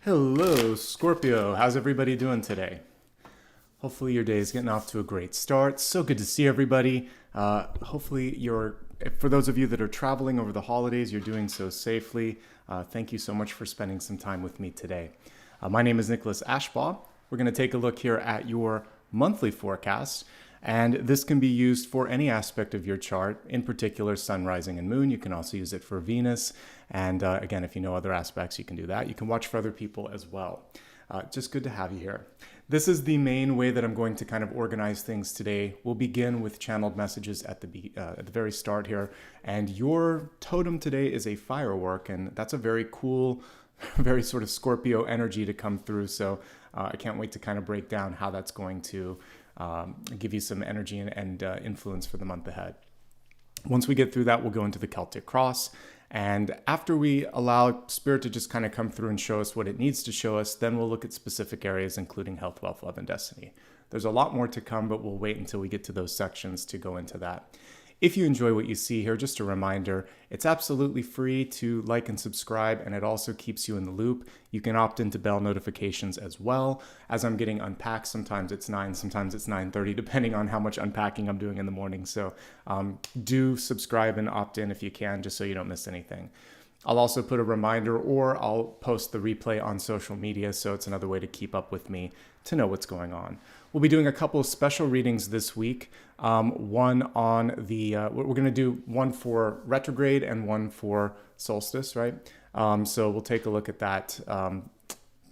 Hello, Scorpio. How's everybody doing today? Hopefully your day is getting off to a great start. So good to see everybody. Hopefully for those of you that are traveling over the holidays, you're doing so safely. Thank you so much for spending some time with me today. My name is Nicholas Ashbaugh. We're going to take a look here at your monthly forecast. And this can be used for any aspect of your chart, in particular sun, rising, and moon. You can also use it for Venus. And again, if you know other aspects, you can do that. You can watch for other people as well. Just good to have you here. This is the main way that I'm going to kind of organize things today. We'll begin with channeled messages at the very start here. And your totem today is a firework, and that's a very cool, very sort of Scorpio energy to come through. So I can't wait to kind of break down how that's going to give you some energy and influence for the month ahead. Once we get through that, we'll go into the Celtic Cross. And after we allow Spirit to just kind of come through and show us what it needs to show us, then we'll look at specific areas, including health, wealth, love, and destiny. There's a lot more to come, but we'll wait until we get to those sections to go into that. If you enjoy what you see here, just a reminder, it's absolutely free to like and subscribe, and it also keeps you in the loop. You can opt into bell notifications as well. As I'm getting unpacked, sometimes it's 9, sometimes it's 9:30, depending on how much unpacking I'm doing in the morning. So do subscribe and opt in if you can, just so you don't miss anything. I'll also put a reminder, or I'll post the replay on social media, so it's another way to keep up with me to know what's going on. We'll be doing a couple of special readings this week. One on we're going to do one for retrograde and one for solstice, right? So we'll take a look at that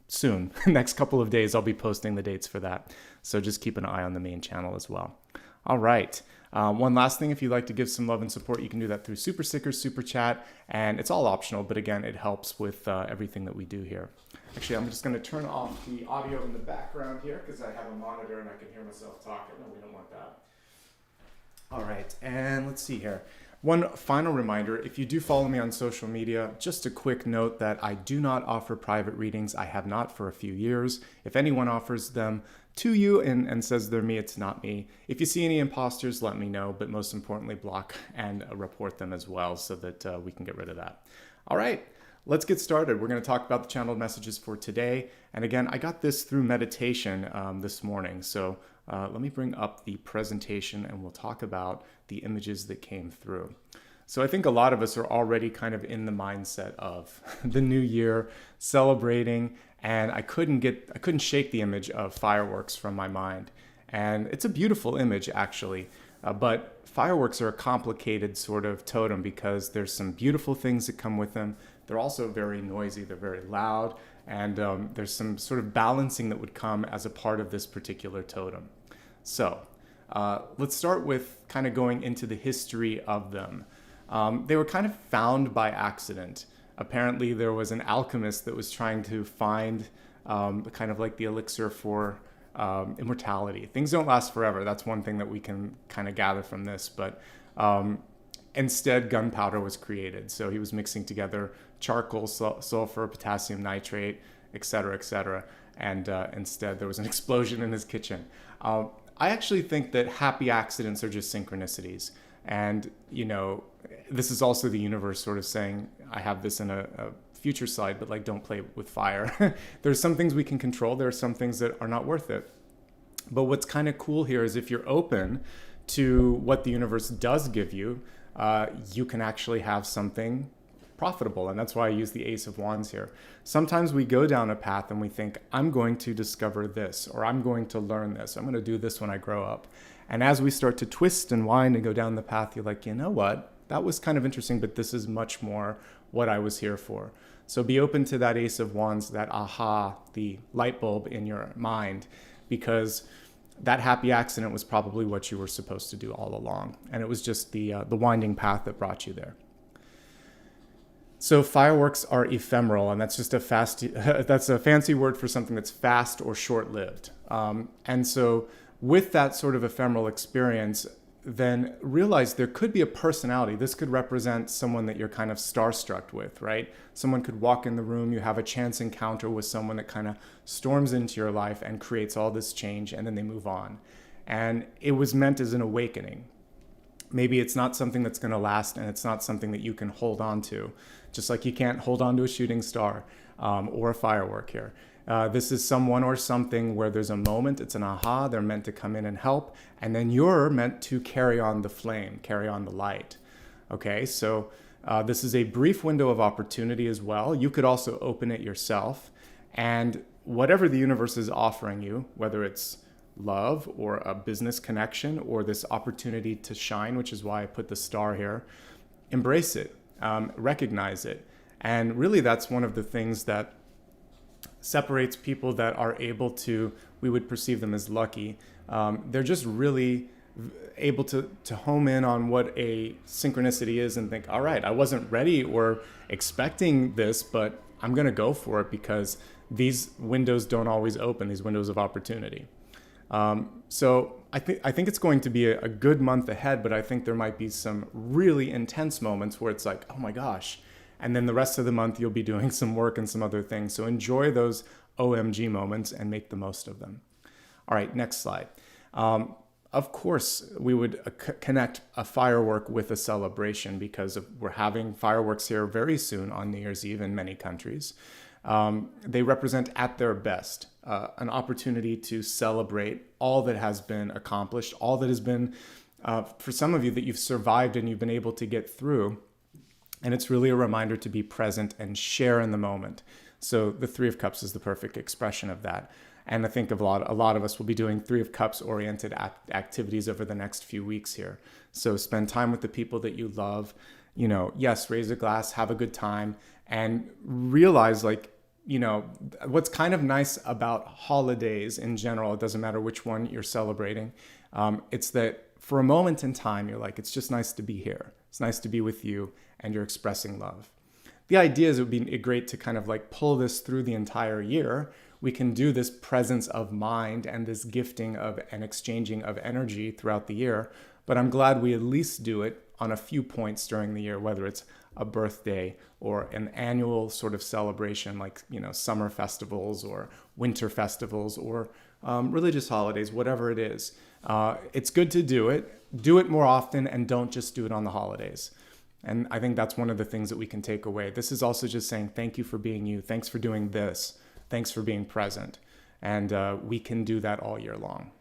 soon. Next couple of days, I'll be posting the dates for that. So just keep an eye on the main channel as well. All right. One last thing, if you'd like to give some love and support, you can do that through SuperStickers, Super Chat, and it's all optional, but again, it helps with everything that we do here. Actually, I'm just going to turn off the audio in the background here because I have a monitor and I can hear myself talking. No, we don't want that. All right, and let's see here. One final reminder, if you do follow me on social media, just a quick note that I do not offer private readings. I have not for a few years. If anyone offers them to you and says they're me, it's not me. If you see any imposters, let me know, but most importantly, block and report them as well so that we can get rid of that. All right, let's get started. We're going to talk about the channeled messages for today. And again, I got this through meditation this morning. So let me bring up the presentation and we'll talk about the images that came through. So I think a lot of us are already kind of in the mindset of the new year, celebrating, and I couldn't shake the image of fireworks from my mind. And it's a beautiful image, actually, but fireworks are a complicated sort of totem because there's some beautiful things that come with them. They're also very noisy, they're very loud, and there's some sort of balancing that would come as a part of this particular totem. So let's start with kind of going into the history of them. They were kind of found by accident. Apparently there was an alchemist that was trying to find kind of like the elixir for immortality. Things don't last forever. That's one thing that we can kind of gather from this. But instead, gunpowder was created. So he was mixing together charcoal, sulfur, potassium nitrate, et cetera, and instead there was an explosion in his kitchen. I actually think that happy accidents are just synchronicities. And, you know, this is also the universe sort of saying, I have this in a future slide, but like, don't play with fire. There's some things we can control. There are some things that are not worth it. But what's kind of cool here is if you're open to what the universe does give you, you can actually have something profitable. And that's why I use the Ace of Wands here. Sometimes we go down a path and we think, I'm going to discover this, or I'm going to learn this. I'm going to do this when I grow up. And as we start to twist and wind and go down the path, you're like, you know what? That was kind of interesting, but this is much more what I was here for. So be open to that Ace of Wands, that aha, the light bulb in your mind, because that happy accident was probably what you were supposed to do all along. And it was just the winding path that brought you there. So fireworks are ephemeral, and that's just that's a fancy word for something that's fast or short-lived. And so with that sort of ephemeral experience, then realize there could be a personality. This could represent someone that you're kind of starstruck with, right? Someone could walk in the room, you have a chance encounter with someone that kind of storms into your life and creates all this change, and then they move on. And it was meant as an awakening. Maybe it's not something that's going to last, and it's not something that you can hold on to, just like you can't hold on to a shooting star or a firework here. This is someone or something where there's a moment, it's an aha, they're meant to come in and help, and then you're meant to carry on the flame, carry on the light. Okay, so this is a brief window of opportunity as well. You could also open it yourself, and whatever the universe is offering you, whether it's love or a business connection or this opportunity to shine, which is why I put the star here, embrace it, recognize it. And really that's one of the things that separates people that are able to, we would perceive them as lucky. They're just really able to home in on what a synchronicity is and think, all right, I wasn't ready or expecting this, but I'm going to go for it because these windows don't always open, these windows of opportunity. So I think it's going to be a good month ahead, but I think there might be some really intense moments where it's like, oh my gosh. And then the rest of the month, you'll be doing some work and some other things. So enjoy those OMG moments and make the most of them. All right, next slide. Of course, we would connect a firework with a celebration because we're having fireworks here very soon on New Year's Eve in many countries. They represent at their best an opportunity to celebrate all that has been accomplished, all that has been, for some of you, that you've survived and you've been able to get through. And it's really a reminder to be present and share in the moment. So the Three of Cups is the perfect expression of that. And I think a lot of us will be doing Three of Cups oriented activities over the next few weeks here. So spend time with the people that you love, yes, raise a glass, have a good time, and realize what's kind of nice about holidays in general, it doesn't matter which one you're celebrating. It's that for a moment in time, you're like, it's just nice to be here. It's nice to be with you and you're expressing love. The idea is it would be great to kind of pull this through the entire year. We can do this presence of mind and this gifting of and exchanging of energy throughout the year, but I'm glad we at least do it on a few points during the year, whether it's a birthday or an annual sort of celebration like, summer festivals or winter festivals or religious holidays, whatever it is. It's good to do it more often, and don't just do it on the holidays. And I think that's one of the things that we can take away. This is also just saying, thank you for being you. Thanks for doing this. Thanks for being present. And we can do that all year long.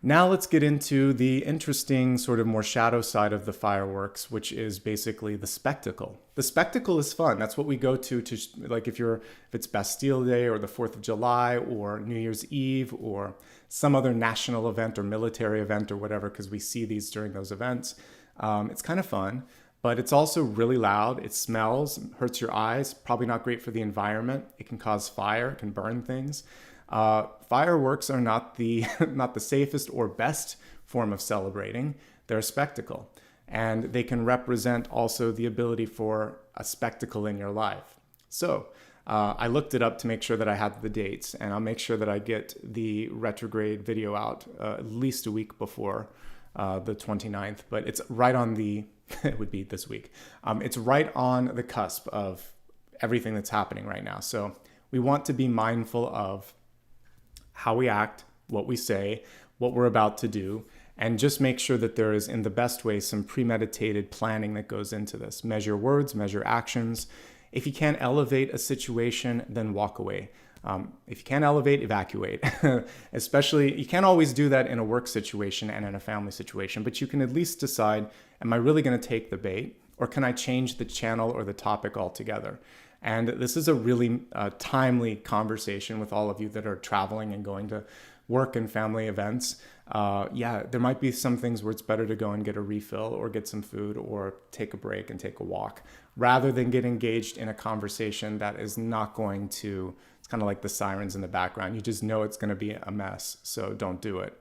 Now let's get into the interesting sort of more shadow side of the fireworks, which is basically the spectacle. The spectacle is fun. That's what we go to if it's Bastille Day or the 4th of July or New Year's Eve or some other national event or military event or whatever, because we see these during those events. It's kind of fun, but it's also really loud. It smells, hurts your eyes, probably not great for the environment. It can cause fire, it can burn things. Fireworks are not the safest or best form of celebrating. They're a spectacle, and they can represent also the ability for a spectacle in your life. So I looked it up to make sure that I had the dates, and I'll make sure that I get the retrograde video out at least a week before the 29th, but it's right on it would be this week. It's right on the cusp of everything that's happening right now. So we want to be mindful of how we act, what we say, what we're about to do, and just make sure that there is, in the best way, some premeditated planning that goes into this. Measure words, measure actions. If you can't elevate a situation, then walk away. If you can't elevate, evacuate. Especially, you can't always do that in a work situation and in a family situation, but you can at least decide, am I really going to take the bait, or can I change the channel or the topic altogether? And this is a really timely conversation with all of you that are traveling and going to work and family events. There might be some things where it's better to go and get a refill or get some food or take a break and take a walk, rather than get engaged in a conversation that is not going to, it's kind of like the sirens in the background. You just know it's going to be a mess, so don't do it.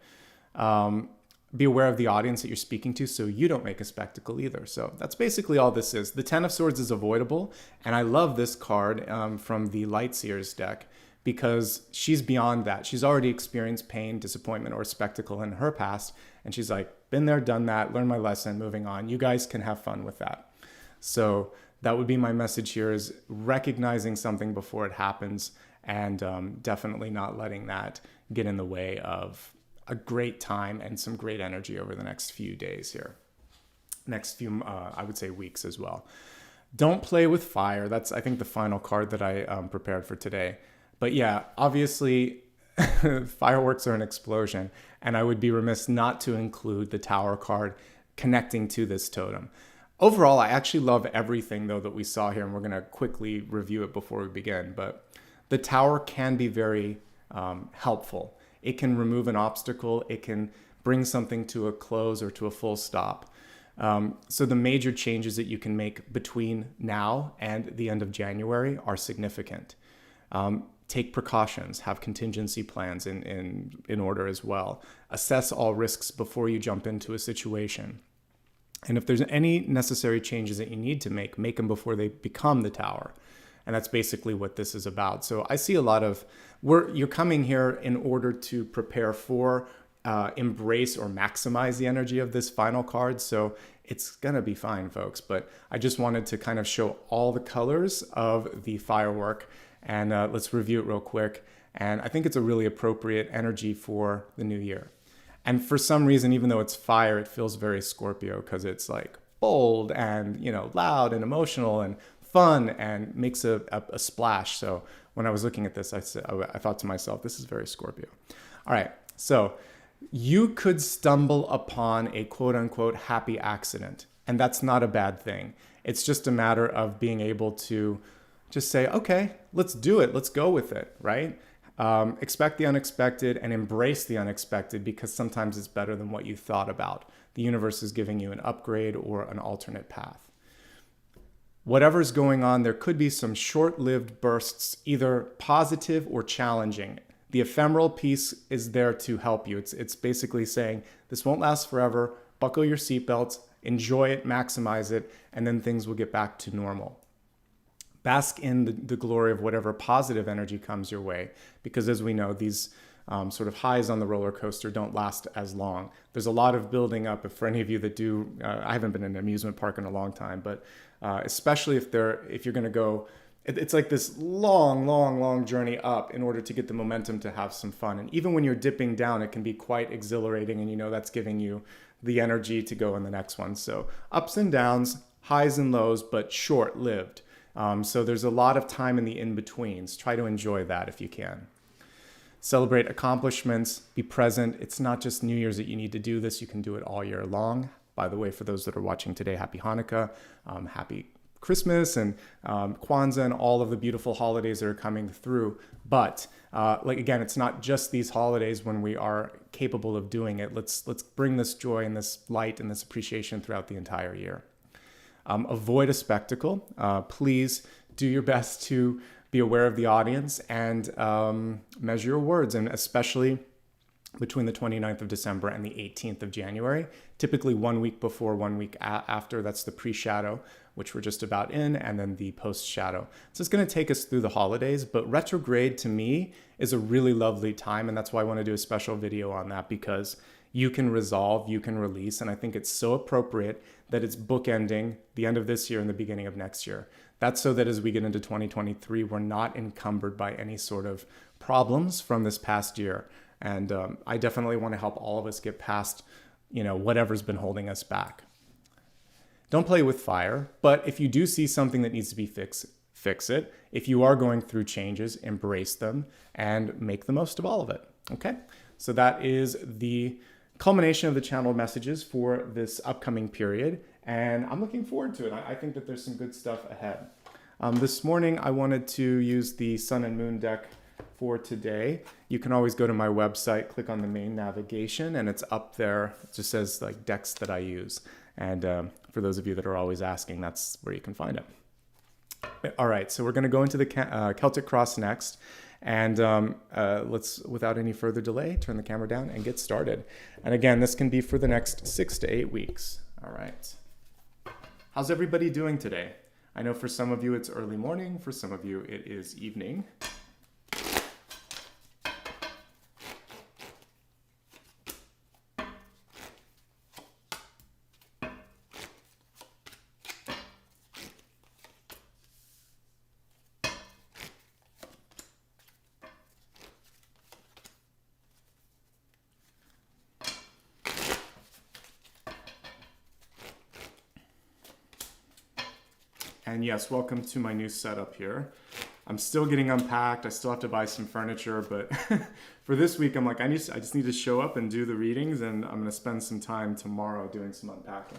Be aware of the audience that you're speaking to so you don't make a spectacle either. So that's basically all this is. The Ten of Swords is avoidable, and I love this card from the Lightseers deck because she's beyond that. She's already experienced pain, disappointment, or spectacle in her past, and she's like, been there, done that, learned my lesson, moving on. You guys can have fun with that. So that would be my message here, is recognizing something before it happens and definitely not letting that get in the way of a great time and some great energy over the next few days here. Next few, I would say, weeks as well. Don't play with fire. That's, I think, the final card that I prepared for today. But yeah, obviously, fireworks are an explosion, and I would be remiss not to include the Tower card connecting to this totem. Overall, I actually love everything, though, that we saw here, and we're going to quickly review it before we begin. But the Tower can be very helpful. It can remove an obstacle. It can bring something to a close or to a full stop. So the major changes that you can make between now and the end of January are significant. Take precautions, have contingency plans in order as well. Assess all risks before you jump into a situation. And if there's any necessary changes that you need to make them before they become the Tower. And that's basically what this is about. So I see a lot of, you're coming here in order to prepare for, embrace or maximize the energy of this final card. So it's gonna be fine, folks. But I just wanted to kind of show all the colors of the firework, and let's review it real quick. And I think it's a really appropriate energy for the new year. And for some reason, even though it's fire, it feels very Scorpio because it's like bold and, you know, loud and emotional and fun and makes a splash. So when I was looking at this, I thought to myself, this is very Scorpio. All right, so you could stumble upon a quote unquote happy accident, and that's not a bad thing. It's just a matter of being able to just say, okay, let's do it. Let's go with it, right? Expect the unexpected and embrace the unexpected, because sometimes it's better than what you thought about. The universe is giving you an upgrade or an alternate path. Whatever's going on, there could be some short-lived bursts, either positive or challenging. The ephemeral piece is there to help you. It's basically saying, this won't last forever. Buckle your seatbelts, enjoy it, maximize it, and then things will get back to normal. Bask in the glory of whatever positive energy comes your way, because as we know, these sort of highs on the roller coaster don't last as long. There's a lot of building up. If for any of you that do, I haven't been in an amusement park in a long time, but especially if you're going to go, it's like this long journey up in order to get the momentum to have some fun. And even when you're dipping down, it can be quite exhilarating, and you know that's giving you the energy to go in the next one. So ups and downs, highs and lows, but short-lived. So there's a lot of time in the in-betweens. Try to enjoy that if you can. Celebrate accomplishments, be present. It's not just New Year's that you need to do this. You can do it all year long. By the way, for those that are watching today, happy Hanukkah, happy Christmas, and Kwanzaa, and all of the beautiful holidays that are coming through. But again, it's not just these holidays when we are capable of doing it. Let's bring this joy and this light and this appreciation throughout the entire year. Avoid a spectacle. Please do your best to be aware of the audience and measure your words, and especially between the 29th of December and the 18th of January, typically 1 week before, 1 week after. That's the pre-shadow, which we're just about in, and then the post-shadow. So it's going to take us through the holidays, but retrograde to me is a really lovely time, and that's why I want to do a special video on that, because you can resolve, you can release, and I think it's so appropriate that it's bookending the end of this year and the beginning of next year. That's so that as we get into 2023, we're not encumbered by any sort of problems from this past year. And I definitely want to help all of us get past, whatever's been holding us back. Don't play with fire, but if you do see something that needs to be fixed, fix it. If you are going through changes, embrace them and make the most of all of it. Okay? So that is the culmination of the channeled messages for this upcoming period, and I'm looking forward to it. I think that there's some good stuff ahead. This morning, I wanted to use the Sun and Moon deck for today. You can always go to my website, click on the main navigation, and it's up there. It just says like decks that I use. And for those of you that are always asking, that's where you can find it. All right, so we're going to go into the Celtic Cross next. And let's, without any further delay, turn the camera down and get started. And again, this can be for the next 6 to 8 weeks. All right. How's everybody doing today? I know for some of you it's early morning. For some of you it is evening. And yes, welcome to my new setup here. I'm still getting unpacked. I still have to buy some furniture, but for this week, I'm like, I just need to show up and do the readings, and I'm gonna spend some time tomorrow doing some unpacking.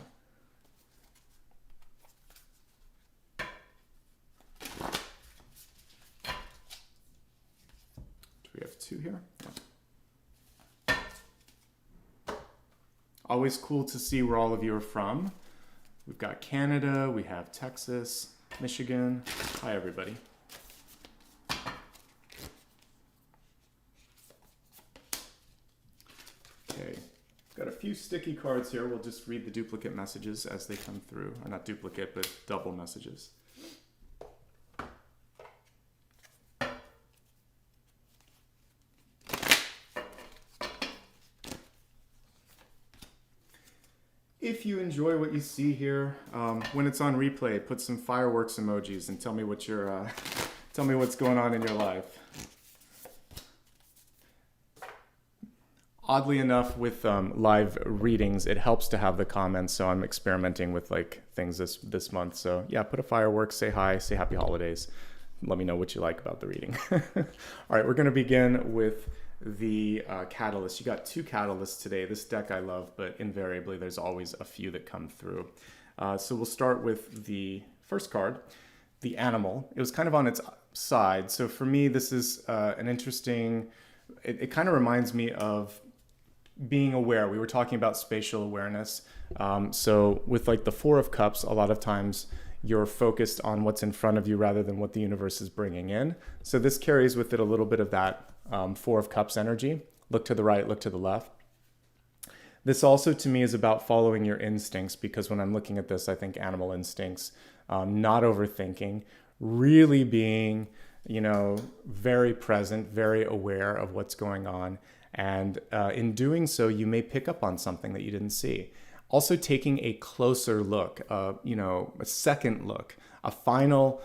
Do we have two here? Yeah. Always cool to see where all of you are from. We've got Canada, we have Texas, Michigan. Hi, everybody. Okay, got a few sticky cards here. We'll just read the duplicate messages as they come through. Or not duplicate, but double messages. If you enjoy what you see here, when it's on replay, put some fireworks emojis and tell me what tell me what's going on in your life. Oddly enough, with live readings, it helps to have the comments. So I'm experimenting with like things this month. So yeah, put a firework, say hi, say happy holidays. Let me know what you like about the reading. All right, we're going to begin with the catalyst. You got two catalysts today. This deck I love, but invariably there's always a few that come through. So we'll start with the first card, the animal. It was kind of on its side. So for me, this is an interesting, it kind of reminds me of being aware. We were talking about spatial awareness. So with like the Four of Cups, a lot of times you're focused on what's in front of you rather than what the universe is bringing in. So this carries with it a little bit of that Four of Cups energy. Look to the right, look to the left. This also to me is about following your instincts, because when I'm looking at this, I think animal instincts, not overthinking, really being, very present, very aware of what's going on. And in doing so, you may pick up on something that you didn't see. Also taking a closer look, a second look, a final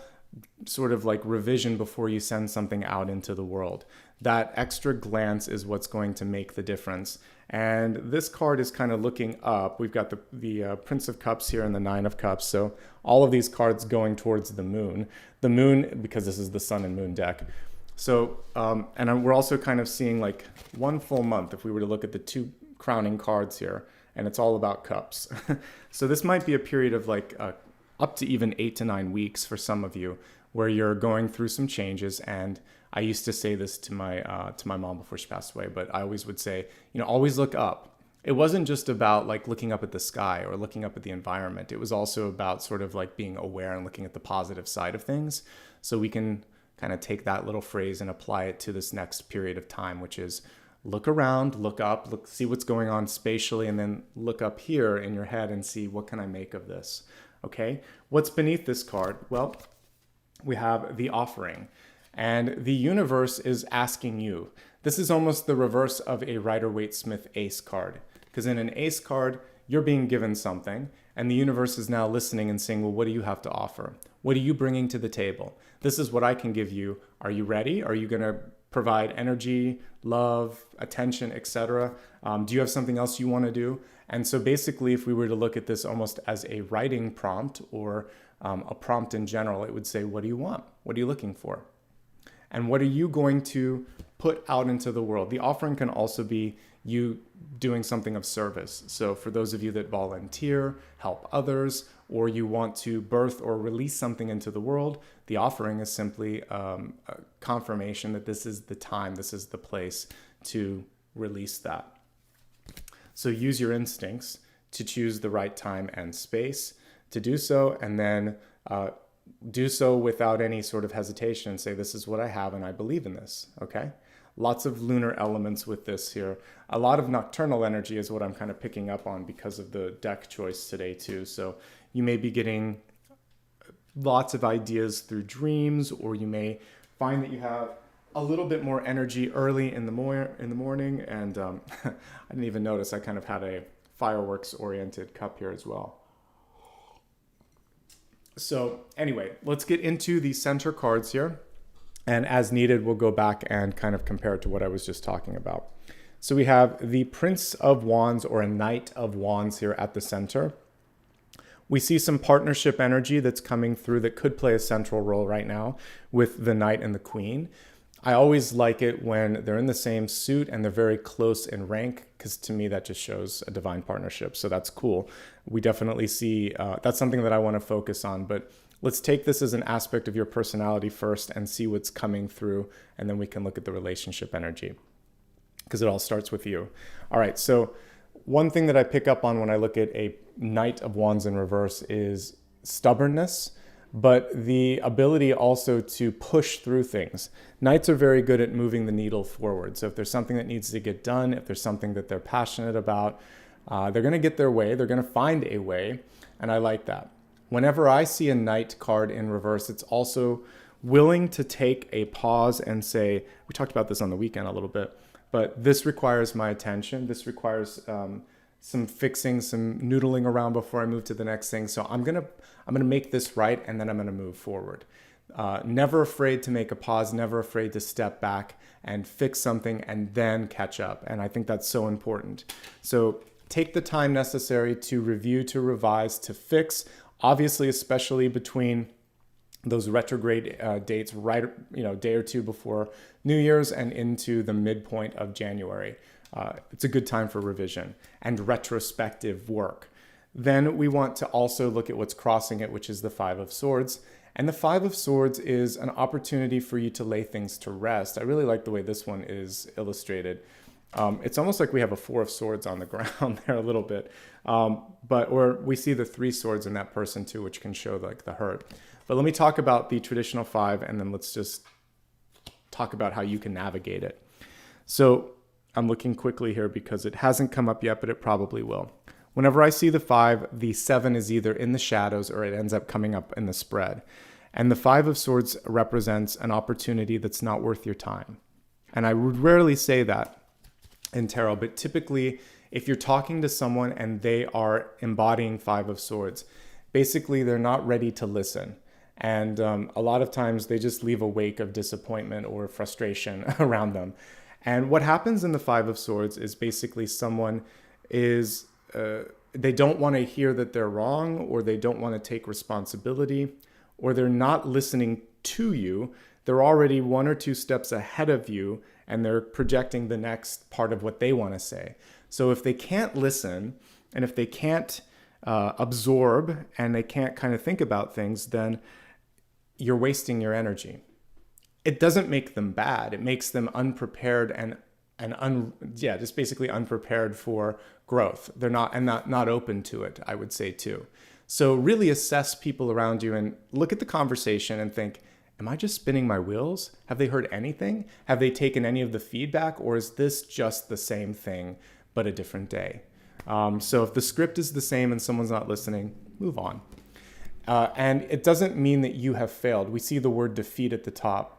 sort of like revision before you send something out into the world. That extra glance is what's going to make the difference. And this card is kind of looking up. We've got the Prince of Cups here and the Nine of Cups. So all of these cards going towards the moon. The moon, because this is the sun and moon deck. So, we're also kind of seeing like one full month if we were to look at the two crowning cards here, and it's all about cups. So this might be a period of like up to even 8 to 9 weeks for some of you, where you're going through some changes. And I used to say this to my mom before she passed away, but I always would say, always look up. It wasn't just about like looking up at the sky or looking up at the environment. It was also about sort of like being aware and looking at the positive side of things. So we can kind of take that little phrase and apply it to this next period of time, which is look around, look up, see what's going on spatially, and then look up here in your head and see, what can I make of this? Okay, what's beneath this card? Well, we have the offering, and the universe is asking you. This is almost the reverse of a Rider-Waite-Smith ace card, because in an ace card, you're being given something, and the universe is now listening and saying, well, what do you have to offer? What are you bringing to the table? This is what I can give you. Are you ready? Are you going to provide energy, love, attention, etc.? Do you have something else you want to do? And so basically, if we were to look at this almost as a writing prompt or a prompt in general, it would say, what do you want? What are you looking for? And what are you going to put out into the world? The offering can also be you doing something of service. So for those of you that volunteer, help others, or you want to birth or release something into the world, the offering is simply a confirmation that this is the time, this is the place to release that. So use your instincts to choose the right time and space to do so, and then do so without any sort of hesitation and say, this is what I have and I believe in this, okay? Lots of lunar elements with this here. A lot of nocturnal energy is what I'm kind of picking up on because of the deck choice today too. So you may be getting lots of ideas through dreams, or you may find that you have a little bit more energy early in the morning. And I didn't even notice I kind of had a fireworks oriented cup here as well. So anyway, let's get into the center cards here. And as needed, we'll go back and kind of compare it to what I was just talking about. So we have the Prince of Wands, or a Knight of Wands here at the center. We see some partnership energy that's coming through that could play a central role right now with the Knight and the Queen. I always like it when they're in the same suit and they're very close in rank, because to me that just shows a divine partnership. So that's cool. We definitely see that's something that I want to focus on. But let's take this as an aspect of your personality first and see what's coming through, and then we can look at the relationship energy, because it all starts with you. All right, so one thing that I pick up on when I look at a Knight of Wands in reverse is stubbornness, but the ability also to push through things. Knights are very good at moving the needle forward. So if there's something that needs to get done, if there's something that they're passionate about, they're going to get their way. They're going to find a way, and I like that. Whenever I see a Knight card in reverse, it's also willing to take a pause and say, we talked about this on the weekend a little bit, but this requires my attention. This requires some fixing, some noodling around before I move to the next thing. So I'm gonna make this right, and then I'm gonna move forward. Never afraid to make a pause, never afraid to step back and fix something and then catch up. And I think that's so important. So take the time necessary to review, to revise, to fix, obviously, especially between those retrograde dates, right, day or two before New Year's and into the midpoint of January. It's a good time for revision and retrospective work. Then we want to also look at what's crossing it, which is the Five of Swords. And the Five of Swords is an opportunity for you to lay things to rest. I really like the way this one is illustrated. It's almost like we have a Four of Swords on the ground there a little bit. Or we see the Three Swords in that person too, which can show like the hurt. But let me talk about the traditional five, and then let's just talk about how you can navigate it. So I'm looking quickly here because it hasn't come up yet, but it probably will. Whenever I see the five, the seven is either in the shadows or it ends up coming up in the spread. And the Five of Swords represents an opportunity that's not worth your time. And I would rarely say that in tarot, but typically if you're talking to someone and they are embodying Five of Swords, basically they're not ready to listen. And a lot of times they just leave a wake of disappointment or frustration around them. And what happens in the Five of Swords is basically someone is, they don't want to hear that they're wrong, or they don't want to take responsibility, or they're not listening to you. They're already one or two steps ahead of you, and they're projecting the next part of what they want to say. So if they can't listen, and if they can't absorb, and they can't kind of think about things, then you're wasting your energy. It doesn't make them bad. It makes them unprepared and just basically unprepared for growth. They're not open to it, I would say too. So really assess people around you and look at the conversation and think, am I just spinning my wheels? Have they heard anything? Have they taken any of the feedback? Or is this just the same thing, but a different day? So if the script is the same and someone's not listening, move on. And it doesn't mean that you have failed. We see the word defeat at the top.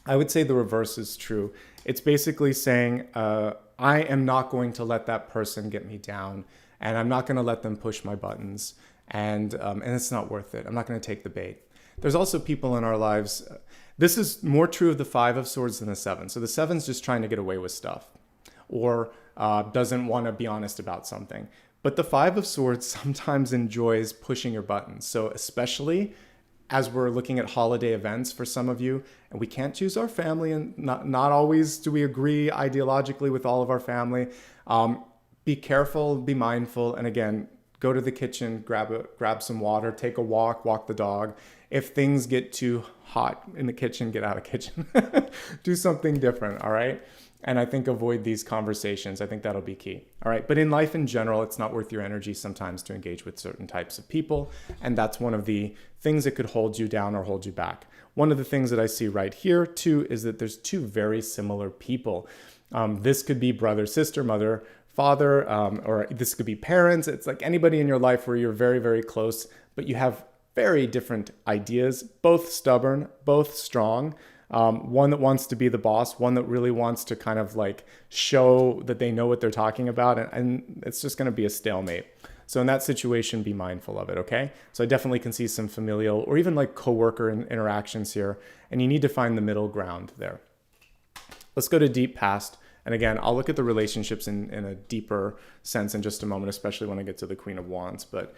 I would say the reverse is true. It's basically saying, I am not going to let that person get me down, and I'm not going to let them push my buttons, and it's not worth it. I'm not going to take the bait. There's also people in our lives. This is more true of the Five of Swords than the Seven. So the Seven's just trying to get away with stuff, or doesn't want to be honest about something. But the Five of Swords sometimes enjoys pushing your buttons. So especially as we're looking at holiday events for some of you, and we can't choose our family, and not always do we agree ideologically with all of our family. Be careful, be mindful, and again, go to the kitchen, grab some water, take a walk the dog. If things get too hot in the kitchen, get out of the kitchen. Do something different, all right? And I think avoid these conversations. I think that'll be key. All right. But in life in general, it's not worth your energy sometimes to engage with certain types of people. And that's one of the things that could hold you down or hold you back. One of the things that I see right here too is that there's two very similar people. This could be brother, sister, mother, father, or this could be parents. It's like anybody in your life where you're very, very close, but you have very different ideas, both stubborn, both strong. One that wants to be the boss, one that really wants to kind of like show that they know what they're talking about, and it's just going to be a stalemate. So in that situation, be mindful of it, okay? So I definitely can see some familial or even like coworker interactions here, and you need to find the middle ground there. Let's go to deep past. And again, I'll look at the relationships in a deeper sense in just a moment, especially when I get to the Queen of Wands. But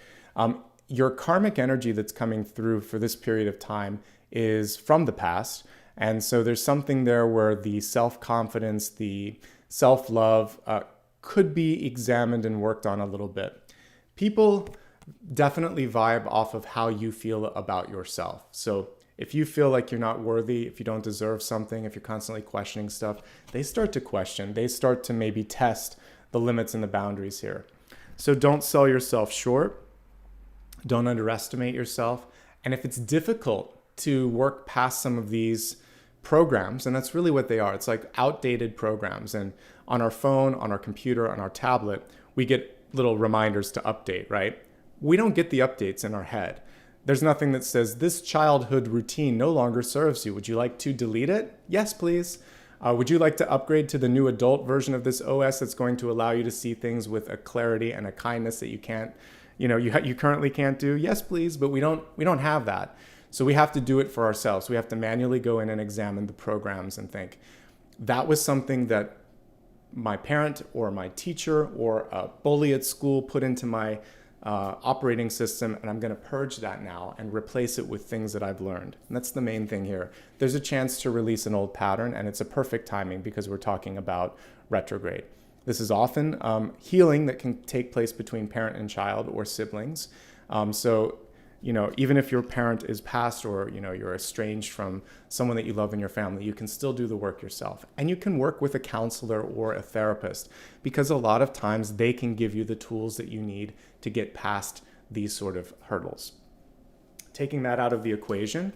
your karmic energy that's coming through for this period of time is from the past. And so there's something there where the self-confidence, the self-love could be examined and worked on a little bit. People definitely vibe off of how you feel about yourself. So if you feel like you're not worthy, if you don't deserve something, if you're constantly questioning stuff, they start to question. They start to maybe test the limits and the boundaries here. So don't sell yourself short. Don't underestimate yourself. And if it's difficult to work past some of these programs, and that's really what they are. It's like outdated programs. And on our phone, on our computer, on our tablet, we get little reminders to update, right? We don't get the updates in our head. There's nothing that says this childhood routine no longer serves you. Would you like to delete it? Yes, please. Would you like to upgrade to the new adult version of this OS that's going to allow you to see things with a clarity and a kindness that you can't, you currently can't do? Yes, please. But we don't have that. So we have to do it for ourselves. We have to manually go in and examine the programs and think, that was something that my parent or my teacher or a bully at school put into my operating system, and I'm going to purge that now and replace it with things that I've learned. And that's the main thing here. There's a chance to release an old pattern, and it's a perfect timing because we're talking about retrograde. This is often healing that can take place between parent and child or siblings. So even if your parent is passed or, you're estranged from someone that you love in your family, you can still do the work yourself. And you can work with a counselor or a therapist because a lot of times they can give you the tools that you need to get past these sort of hurdles. Taking that out of the equation,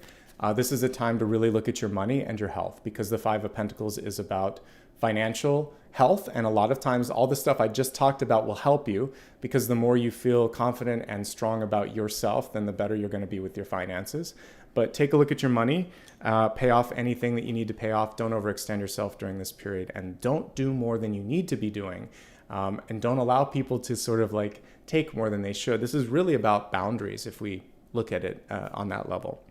this is a time to really look at your money and your health because the Five of Pentacles is about financial health. And a lot of times all the stuff I just talked about will help you because the more you feel confident and strong about yourself, then the better you're going to be with your finances. But take a look at your money, pay off anything that you need to pay off. Don't overextend yourself during this period and don't do more than you need to be doing. And don't allow people to sort of like take more than they should. This is really about boundaries if we look at it on that level.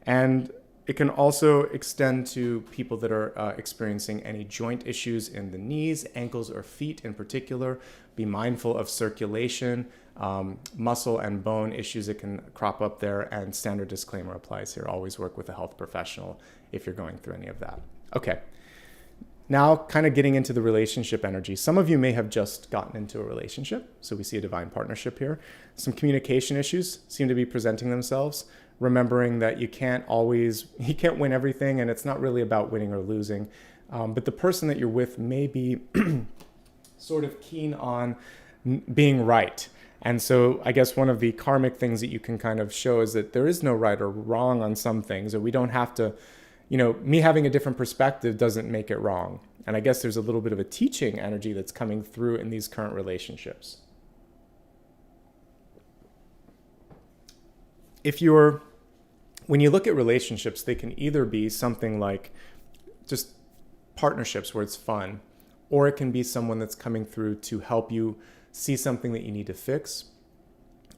And it can also extend to people that are experiencing any joint issues in the knees, ankles, or feet in particular. Be mindful of circulation, muscle and bone issues that can crop up there, and standard disclaimer applies here. Always work with a health professional if you're going through any of that. Okay, now kind of getting into the relationship energy. Some of you may have just gotten into a relationship, so we see a divine partnership here. Some communication issues seem to be presenting themselves. Remembering that you can't win everything, and it's not really about winning or losing. But the person that you're with may be sort of keen on being right. And so I guess one of the karmic things that you can kind of show is that there is no right or wrong on some things, or we don't have to, me having a different perspective doesn't make it wrong. And I guess there's a little bit of a teaching energy that's coming through in these current relationships. When you look at relationships, they can either be something like just partnerships where it's fun, or it can be someone that's coming through to help you see something that you need to fix,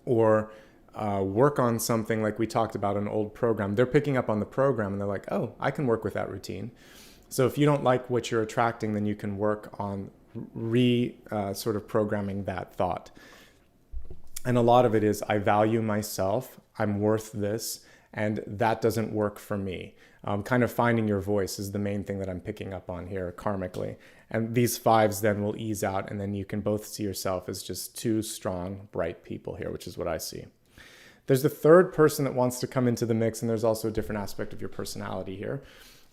or work on something like we talked about an old program. They're picking up on the program and they're like, oh, I can work with that routine. So if you don't like what you're attracting, then you can work on sort of programming that thought. And a lot of it is, I value myself, I'm worth this, and that doesn't work for me. Kind of finding your voice is the main thing that I'm picking up on here karmically. And these fives then will ease out, and then you can both see yourself as just two strong, bright people here, which is what I see. There's the third person that wants to come into the mix, and there's also a different aspect of your personality here.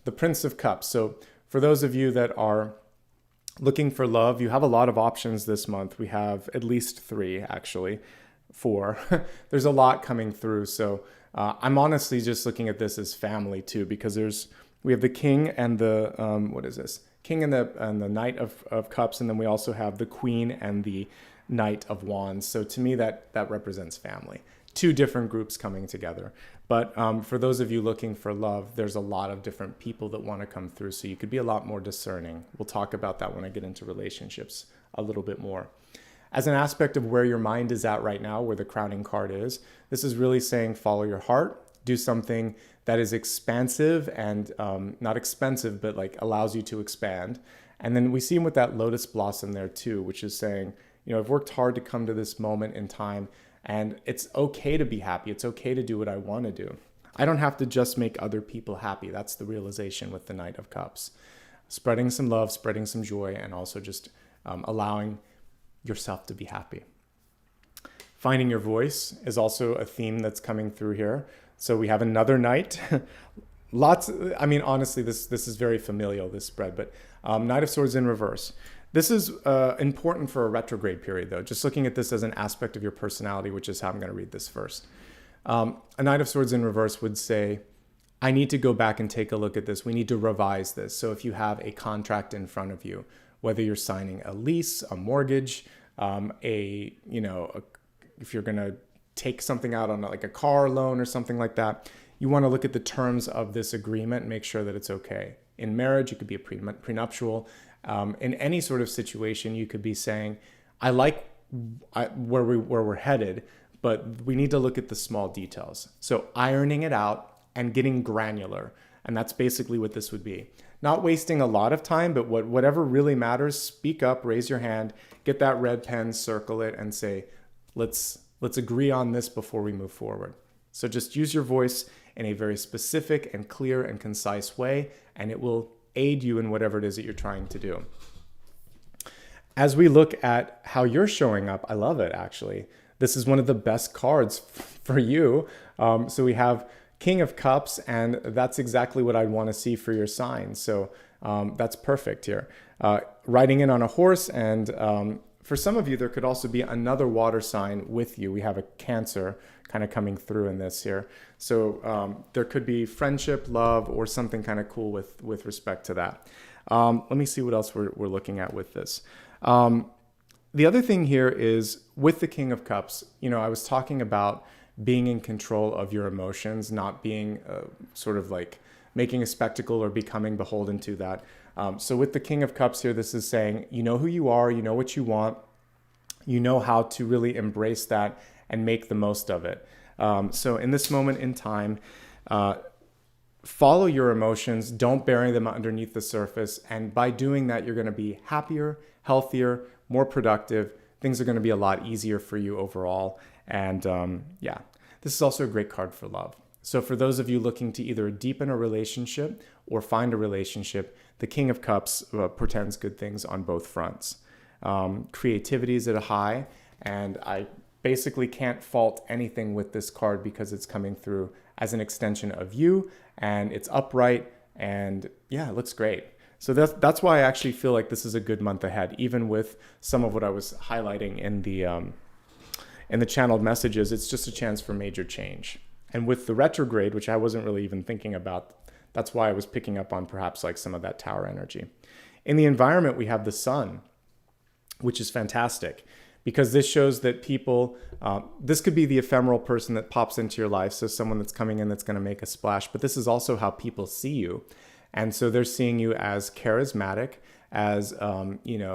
The Prince of Cups. So for those of you that are looking for love, you have a lot of options this month. We have at least 3, actually, 4. There's a lot coming through. So I'm honestly just looking at this as family too, because we have the King and the King and the Knight of Cups, and then we also have the Queen and the Knight of Wands. So to me, that represents family. 2 different groups coming together. But for those of you looking for love, there's a lot of different people that want to come through. So you could be a lot more discerning. We'll talk about that when I get into relationships a little bit more. As an aspect of where your mind is at right now, where the crowning card is, this is really saying follow your heart, do something that is expansive and not expensive, but like allows you to expand. And then we see him with that lotus blossom there too, which is saying, I've worked hard to come to this moment in time. And it's okay to be happy. It's okay to do what I want to do. I don't have to just make other people happy. That's the realization with the Knight of Cups. Spreading some love, spreading some joy, and also just allowing yourself to be happy. Finding your voice is also a theme that's coming through here. So we have another Knight. Honestly, this is very familial, this spread, but Knight of Swords in reverse. This is important for a retrograde period, though. Just looking at this as an aspect of your personality, which is how I'm going to read this first. A Knight of Swords in reverse would say, I need to go back and take a look at this. We need to revise this. So if you have a contract in front of you, whether you're signing a lease, a mortgage, if you're going to take something out on like a car loan or something like that, you want to look at the terms of this agreement and make sure that it's okay. In marriage, it could be a prenuptial. In any sort of situation, you could be saying, I like where we're headed, but we need to look at the small details. So ironing it out and getting granular. And that's basically what this would be. Not wasting a lot of time, but whatever really matters, speak up, raise your hand, get that red pen, circle it, and say, let's agree on this before we move forward. So just use your voice in a very specific and clear and concise way, and it will aid you in whatever it is that you're trying to do. As we look at how you're showing up, I love it, actually. This is one of the best cards for you. So we have King of Cups, and that's exactly what I'd want to see for your sign. So that's perfect here. Riding in on a horse, and for some of you, there could also be another water sign with you. We have a Cancer kind of coming through in this here. So there could be friendship, love, or something kind of cool with respect to that. Let me see what else we're looking at with this. The other thing here is with the King of Cups, I was talking about being in control of your emotions, not being sort of like making a spectacle or becoming beholden to that. So with the King of Cups here, this is saying, you know who you are, you know what you want, you know how to really embrace that and make the most of it. So in this moment in time, follow your emotions, don't bury them underneath the surface. And by doing that, you're going to be happier, healthier, more productive. Things are going to be a lot easier for you overall. And this is also a great card for love. So for those of you looking to either deepen a relationship or find a relationship, the King of Cups portends good things on both fronts. Creativity is at a high, and I basically can't fault anything with this card because it's coming through as an extension of you, and it's upright, and yeah, it looks great. So that's why I actually feel like this is a good month ahead, even with some of what I was highlighting in the channeled messages. It's just a chance for major change. And with the retrograde, which I wasn't really even thinking about, that's why I was picking up on perhaps like some of that Tower energy. In the environment, we have the Sun, which is fantastic because this shows that people, this could be the ephemeral person that pops into your life. So someone that's coming in that's going to make a splash, but this is also how people see you. And so they're seeing you as charismatic, as,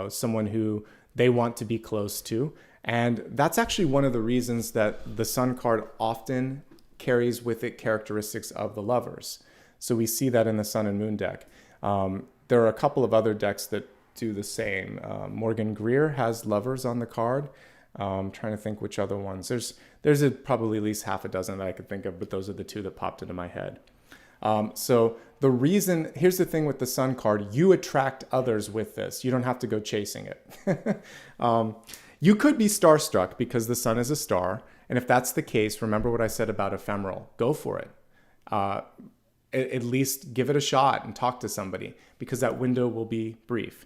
someone who they want to be close to. And that's actually one of the reasons that the Sun card often carries with it characteristics of the lovers. So we see that in the Sun and Moon deck. There are a couple of other decks that do the same. Morgan Greer has lovers on the card. I'm trying to think which other ones. There's probably at least half a dozen that I could think of, but those are the two that popped into my head. So the reason, here's the thing with the Sun card, you attract others with this. You don't have to go chasing it. You could be starstruck because the Sun is a star. And if that's the case, remember what I said about ephemeral. Go for it. At least give it a shot and talk to somebody because that window will be brief.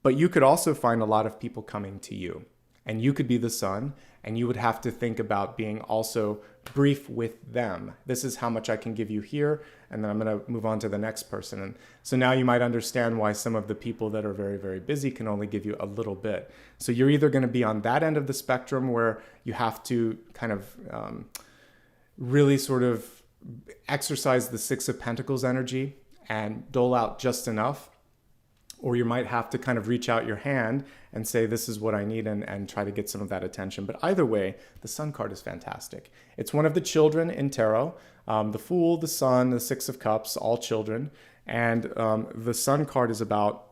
But you could also find a lot of people coming to you. And you could be the Sun, and you would have to think about being also brief with them. This is how much I can give you here, and then I'm going to move on to the next person. And so now you might understand why some of the people that are very, very busy can only give you a little bit. So you're either going to be on that end of the spectrum where you have to kind of really sort of exercise the Six of Pentacles energy and dole out just enough. Or you might have to kind of reach out your hand and say, this is what I need, and try to get some of that attention. But either way, the Sun card is fantastic. It's one of the children in tarot. The Fool, the Sun, the Six of Cups, all children. And the Sun card is about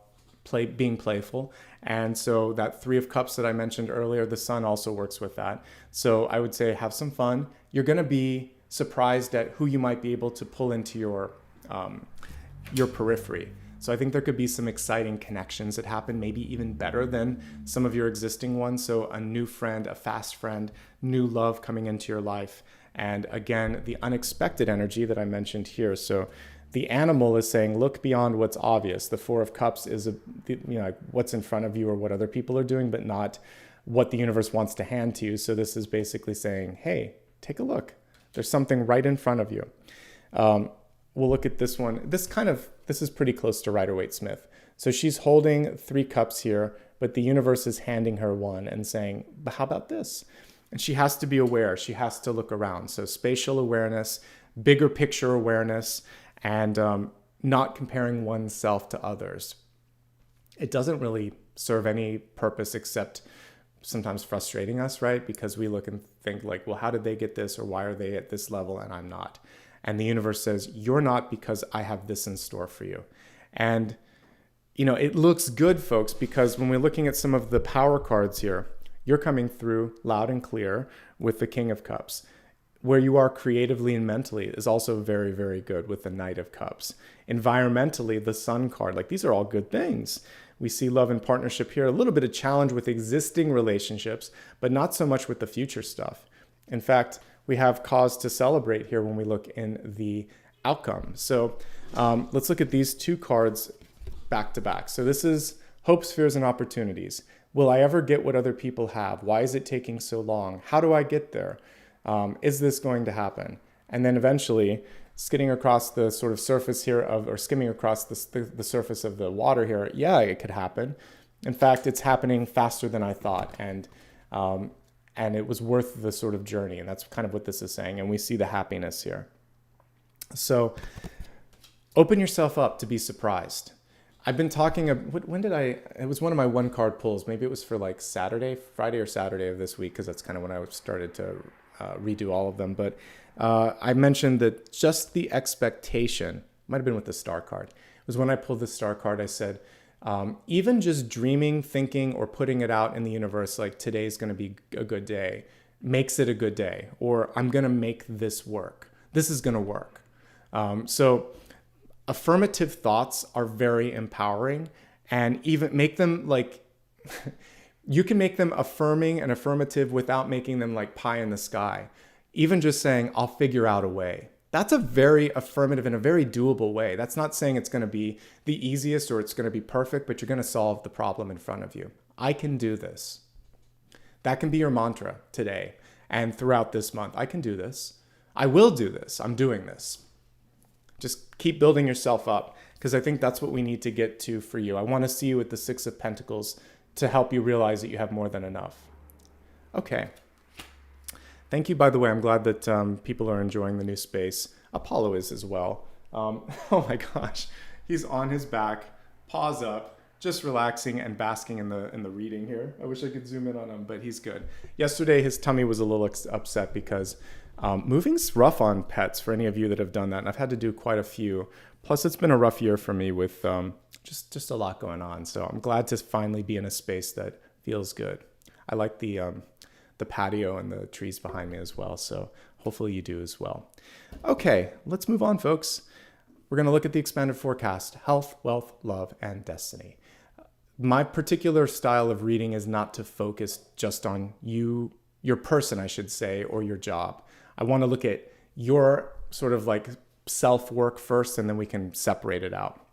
being playful. And so that Three of Cups that I mentioned earlier, the sun also works with that. So I would say have some fun. You're going to be surprised at who you might be able to pull into your periphery. So I think there could be some exciting connections that happen, maybe even better than some of your existing ones. So a new friend, a fast friend, new love coming into your life. And again, the unexpected energy that I mentioned here. So the animal is saying, look beyond what's obvious. The Four of Cups is what's in front of you or what other people are doing, but not what the universe wants to hand to you. So this is basically saying, hey, take a look. There's something right in front of you. We'll look at this one. This is pretty close to Rider-Waite-Smith. So she's holding 3 cups here, but the universe is handing her one and saying, but how about this? And she has to be aware. She has to look around. So spatial awareness, bigger picture awareness, and not comparing oneself to others. It doesn't really serve any purpose except sometimes frustrating us, right? Because we look and think like, well, how did they get this? Or why are they at this level and I'm not? And the universe says, you're not because I have this in store for you. And, it looks good, folks, because when we're looking at some of the power cards here, you're coming through loud and clear with the King of Cups. Where you are creatively and mentally is also very, very good with the Knight of Cups. Environmentally, the Sun card, like these are all good things. We see love and partnership here, a little bit of challenge with existing relationships, but not so much with the future stuff. In fact, we have cause to celebrate here when we look in the outcome. So let's look at these 2 cards back to back. So this is hopes, fears, and opportunities. Will I ever get what other people have? Why is it taking so long? How do I get there? Is this going to happen? And then eventually skimming across the sort of surface here or skimming across the surface of the water here. Yeah, it could happen. In fact, it's happening faster than I thought. And it was worth the sort of journey. And that's kind of what this is saying. And we see the happiness here. So open yourself up to be surprised. I've been talking, it was one of my 1 card pulls. Maybe it was for like Friday or Saturday of this week, because that's kind of when I started to redo all of them. But I mentioned that just the expectation, might have been with the star card. It was when I pulled the star card, I said, even just dreaming, thinking, or putting it out in the universe, like today's going to be a good day, makes it a good day. Or I'm going to make this work. This is going to work. So affirmative thoughts are very empowering, and even make them like, you can make them affirming and affirmative without making them like pie in the sky. Even just saying, I'll figure out a way. That's a very affirmative and a very doable way. That's not saying it's going to be the easiest or it's going to be perfect, but you're going to solve the problem in front of you. I can do this. That can be your mantra today and throughout this month. I can do this. I will do this. I'm doing this. Just keep building yourself up, because I think that's what we need to get to for you. I want to see you with the 6 of Pentacles to help you realize that you have more than enough. Okay. Thank you, by the way. I'm glad that people are enjoying the new space. Apollo is as well. Oh my gosh. He's on his back, paws up, just relaxing and basking in the reading here. I wish I could zoom in on him, but he's good. Yesterday, his tummy was a little upset because moving's rough on pets for any of you that have done that. And I've had to do quite a few. Plus, it's been a rough year for me with just a lot going on. So I'm glad to finally be in a space that feels good. I like the patio and the trees behind me as well. So hopefully you do as well. Okay, let's move on, folks. We're going to look at the expanded forecast: health, wealth, love, and destiny. My particular style of reading is not to focus just on you, your person, I should say, or your job. I want to look at your sort of like self-work first, and then we can separate it out.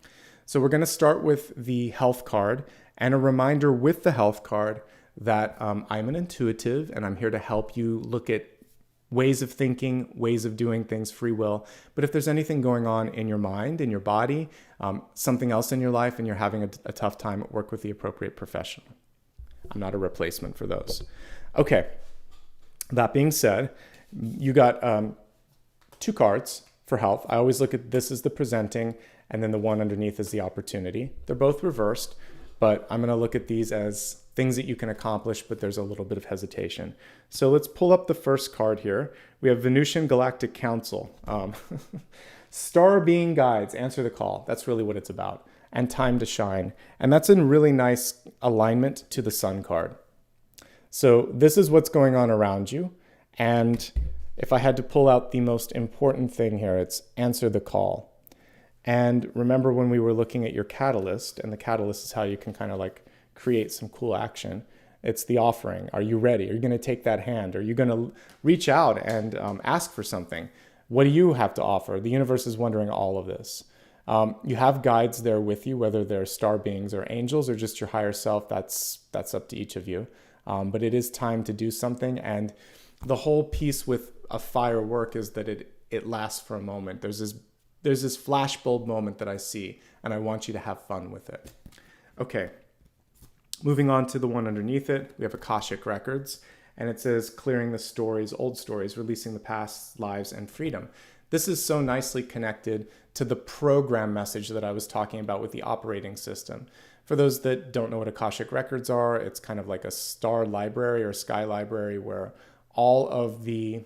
So we're going to start with the health card, and a reminder with the health card that I'm an intuitive, and I'm here to help you look at ways of thinking, ways of doing things, free will. But if there's anything going on in your mind, in your body, something else in your life, and you're having a tough time, work with the appropriate professional. I'm not a replacement for those. Okay, that being said, you got 2 cards for health. I always look at this as the presenting, and then the one underneath is the opportunity. They're both reversed, but I'm going to look at these as things that you can accomplish, but there's a little bit of hesitation. So let's pull up the first card here. We have Venusian Galactic Council. Star being guides, answer the call. That's really what it's about. and time to shine. And that's in really nice alignment to the sun card. So this is what's going on around you. And if I had to pull out the most important thing here, it's answer the call. And remember when we were looking at your catalyst, and the catalyst is how you can kind of like create some cool action. It's the offering. Are you ready? Are you going to take that hand? Are you going to reach out and ask for something? What do you have to offer? The universe is wondering all of this. You have guides there with you, whether they're star beings or angels or just your higher self. That's up to each of you. But it is time to do something. And the whole piece with a firework is that it lasts for a moment. There's this flashbulb moment that I see, and I want you to have fun with it. Okay. Moving on to the one underneath it, we have Akashic Records, and it says clearing the stories, old stories, releasing the past lives and freedom. This is so nicely connected to the program message that I was talking about with the operating system. For those that don't know what Akashic Records are, it's kind of like a star library or sky library where all of the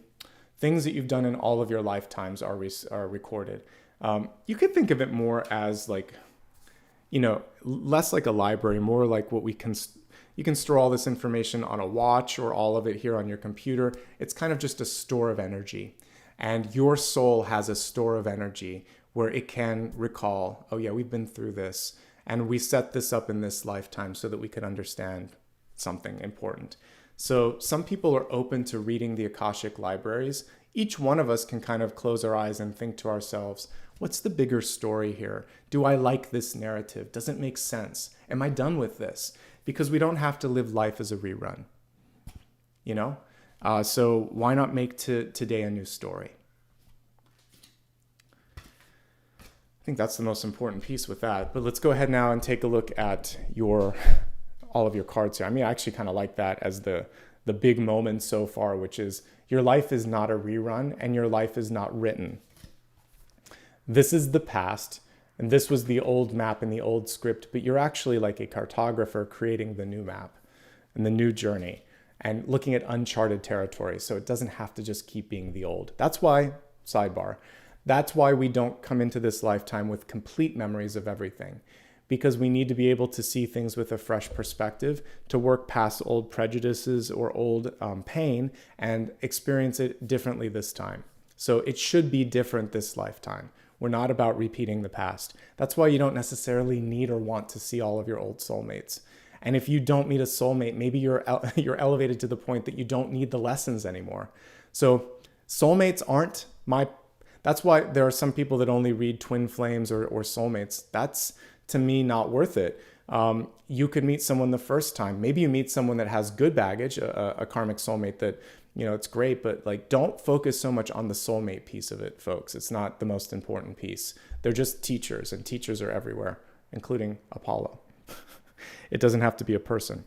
things that you've done in all of your lifetimes are recorded. You could think of it more as like, less like a library, more like what you can store all this information on a watch or all of it here on your computer. It's kind of just a store of energy. And your soul has a store of energy where it can recall, oh yeah, we've been through this. And we set this up in this lifetime so that we could understand something important. So some people are open to reading the Akashic libraries. Each one of us can kind of close our eyes and think to ourselves, what's the bigger story here? Do I like this narrative? Does it make sense? Am I done with this? Because we don't have to live life as a rerun, So why not make today a new story? I think that's the most important piece with that. But let's go ahead now and take a look at all of your cards here. I mean, I actually kind of like that as the big moment so far, which is your life is not a rerun and your life is not written. This is the past, and this was the old map and the old script, but you're actually like a cartographer creating the new map and the new journey and looking at uncharted territory. So it doesn't have to just keep being the old. That's why, sidebar, that's why we don't come into this lifetime with complete memories of everything, because we need to be able to see things with a fresh perspective, to work past old prejudices or old pain and experience it differently this time. So it should be different this lifetime. We're not about repeating the past. That's why you don't necessarily need or want to see all of your old soulmates. And if you don't meet a soulmate, maybe you're elevated to the point that you don't need the lessons anymore. So soulmates aren't that's why there are some people that only read twin flames or soulmates. That's, to me, not worth it. You could meet someone the first time. Maybe you meet someone that has good baggage, a karmic soulmate that, it's great, but like, don't focus so much on the soulmate piece of it, folks. It's not the most important piece. They're just teachers, and teachers are everywhere, including Apollo. It doesn't have to be a person.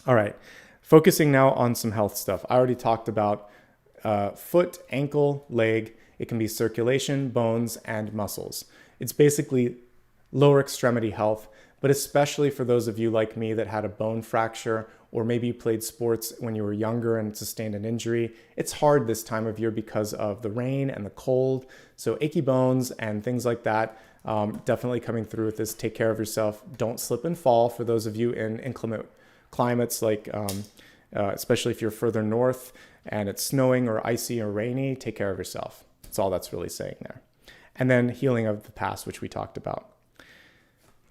All right, focusing now on some health stuff. I already talked about foot, ankle, leg. It can be circulation, bones, and muscles. It's basically lower extremity health, but especially for those of you like me that had a bone fracture, or maybe you played sports when you were younger and sustained an injury. It's hard this time of year because of the rain and the cold. So achy bones and things like that, definitely coming through with this. Take care of yourself. Don't slip and fall for those of you in inclement climates, like especially if you're further north and it's snowing or icy or rainy. Take care of yourself. That's all that's really saying there. And then healing of the past, which we talked about.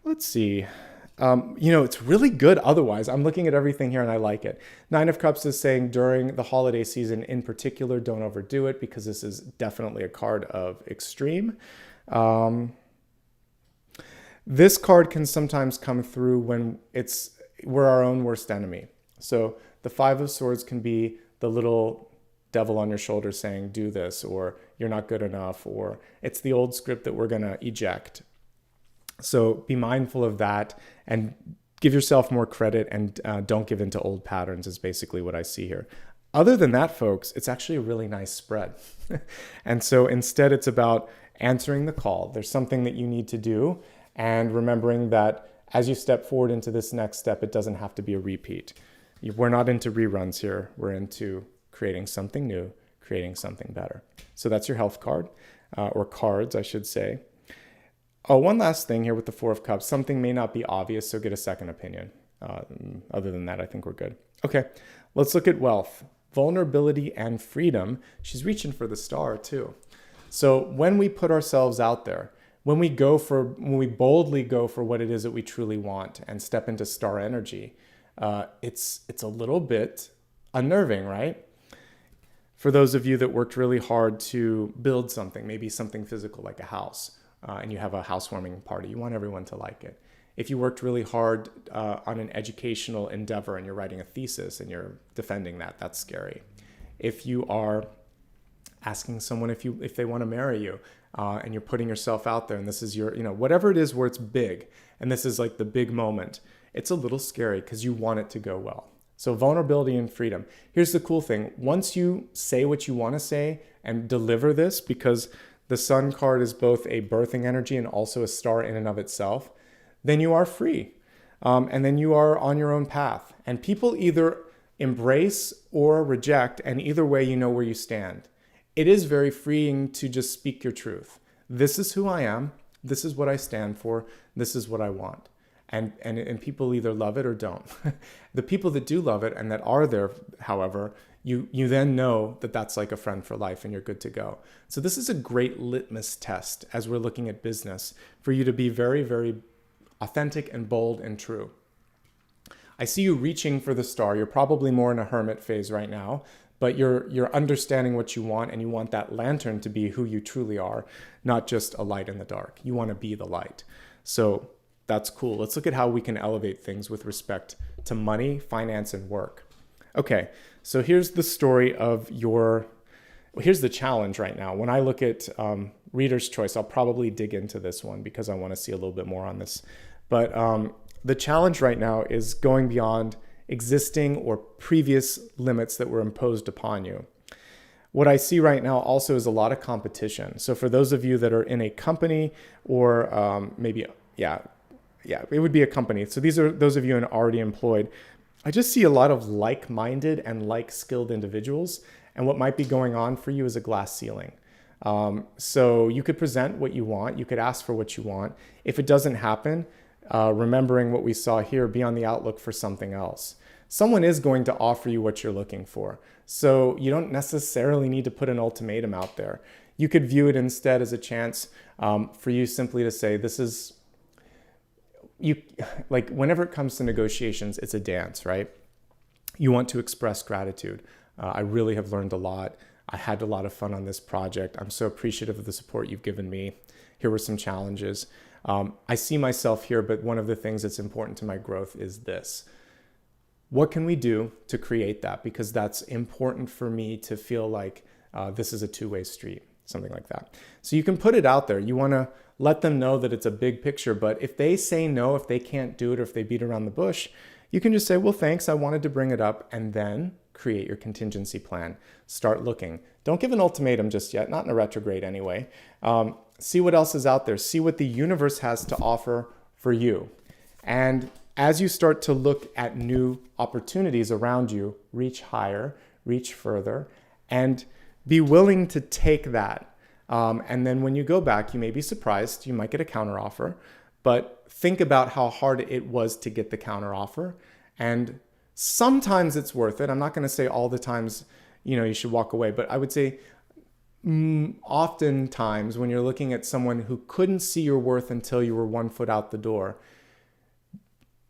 Let's see. It's really good otherwise. I'm looking at everything here and I like it. Nine of Cups is saying during the holiday season in particular, don't overdo it, because this is definitely a card of extreme. This card can sometimes come through when we're our own worst enemy. So the Five of Swords can be the little devil on your shoulder saying, do this, or you're not good enough, or it's the old script that we're going to eject. So be mindful of that and give yourself more credit, and don't give into old patterns is basically what I see here. Other than that, folks, it's actually a really nice spread. And so instead it's about answering the call. There's something that you need to do, and remembering that as you step forward into this next step, it doesn't have to be a repeat. We're not into reruns here. We're into creating something new, creating something better. So that's your health card, or cards, I should say. Oh, one last thing here with the Four of Cups. Something may not be obvious, so get a second opinion. Other than that, I think we're good. Okay, let's look at wealth, vulnerability, and freedom. She's reaching for the star too. So when we put ourselves out there, when we boldly go for what it is that we truly want and step into star energy, it's a little bit unnerving, right? For those of you that worked really hard to build something, maybe something physical like a house, and you have a housewarming party, you want everyone to like it. If you worked really hard on an educational endeavor and you're writing a thesis and you're defending that, that's scary. If you are asking someone if they want to marry you, and you're putting yourself out there, and this is your, whatever it is where it's big, and this is like the big moment, it's a little scary because you want it to go well. So vulnerability and freedom. Here's the cool thing. Once you say what you want to say and deliver this, because the Sun card is both a birthing energy and also a star in and of itself, then you are free. And then you are on your own path. And people either embrace or reject, and either way you know where you stand. It is very freeing to just speak your truth. This is who I am. This is what I stand for. This is what I want. And people either love it or don't. The people that do love it and that are there, however, you then know that that's like a friend for life and you're good to go. So this is a great litmus test as we're looking at business for you to be very, very authentic and bold and true. I see you reaching for the star. You're probably more in a hermit phase right now, but you're understanding what you want, and you want that lantern to be who you truly are, not just a light in the dark. You want to be the light. So that's cool. Let's look at how we can elevate things with respect to money, finance, and work. Okay, so here's the story of here's the challenge right now. When I look at Reader's Choice, I'll probably dig into this one because I want to see a little bit more on this. But the challenge right now is going beyond existing or previous limits that were imposed upon you. What I see right now also is a lot of competition. So for those of you that are in a company or it would be a company. So these are those of you who are already employed. I just see a lot of like-minded and like-skilled individuals. And what might be going on for you is a glass ceiling. So you could present what you want. You could ask for what you want. If it doesn't happen, remembering what we saw here, be on the outlook for something else. Someone is going to offer you what you're looking for. So you don't necessarily need to put an ultimatum out there. You could view it instead as a chance for you simply to say, whenever it comes to negotiations, it's a dance, right? You want to express gratitude. I really have learned a lot. I had a lot of fun on this project. I'm so appreciative of the support you've given me. Here were some challenges. I see myself here, but one of the things that's important to my growth is this. What can we do to create that? Because that's important for me to feel like this is a two-way street, something like that. So you can put it out there. You want to let them know that it's a big picture, but if they say no, if they can't do it, or if they beat around the bush, you can just say, well, thanks, I wanted to bring it up, and then create your contingency plan. Start looking. Don't give an ultimatum just yet, not in a retrograde anyway. See what else is out there. See what the universe has to offer for you. And as you start to look at new opportunities around you, reach higher, reach further, and be willing to take that. And then when you go back, you may be surprised. You might get a counteroffer, but think about how hard it was to get the counteroffer. And sometimes it's worth it. I'm not going to say all the times, you should walk away, but I would say oftentimes when you're looking at someone who couldn't see your worth until you were 1 foot out the door,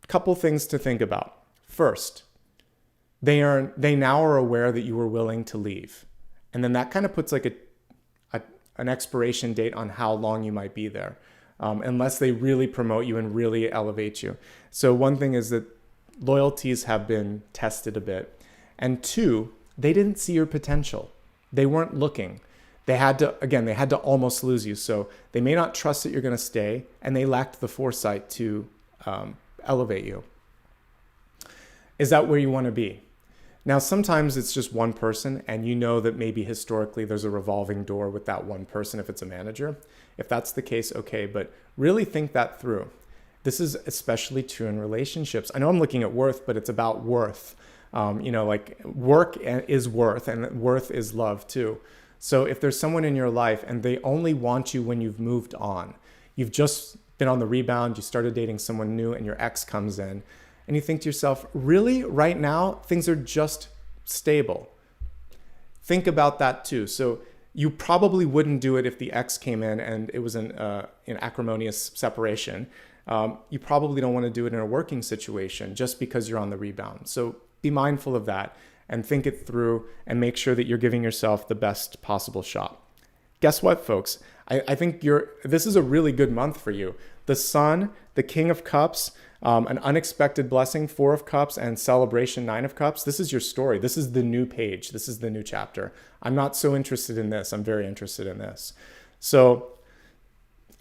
couple things to think about. First, they now are aware that you were willing to leave. And then that kind of puts like an expiration date on how long you might be there, unless they really promote you and really elevate you. So one thing is that loyalties have been tested a bit. And two, they didn't see your potential. They weren't looking. They had to almost lose you. So they may not trust that you're going to stay, and they lacked the foresight to elevate you. Is that where you want to be? Now, sometimes it's just one person, and you know that maybe historically there's a revolving door with that one person if it's a manager. If that's the case, okay, but really think that through. This is especially true in relationships. I know I'm looking at worth, but it's about worth. Work is worth, and worth is love too. So if there's someone in your life and they only want you when you've moved on, You've just been on the rebound, you started dating someone new, and your ex comes in, and you think to yourself, really, right now, things are just stable. Think about that too. So you probably wouldn't do it if the ex came in and it was an acrimonious separation. You probably don't want to do it in a working situation just because you're on the rebound. So be mindful of that and think it through and make sure that you're giving yourself the best possible shot. Guess what, folks? I think this is a really good month for you. The Sun, the King of Cups, an unexpected blessing, 4 of Cups, and celebration, 9 of Cups. This is your story. This is the new page. This is the new chapter. I'm not so interested in this. I'm very interested in this. So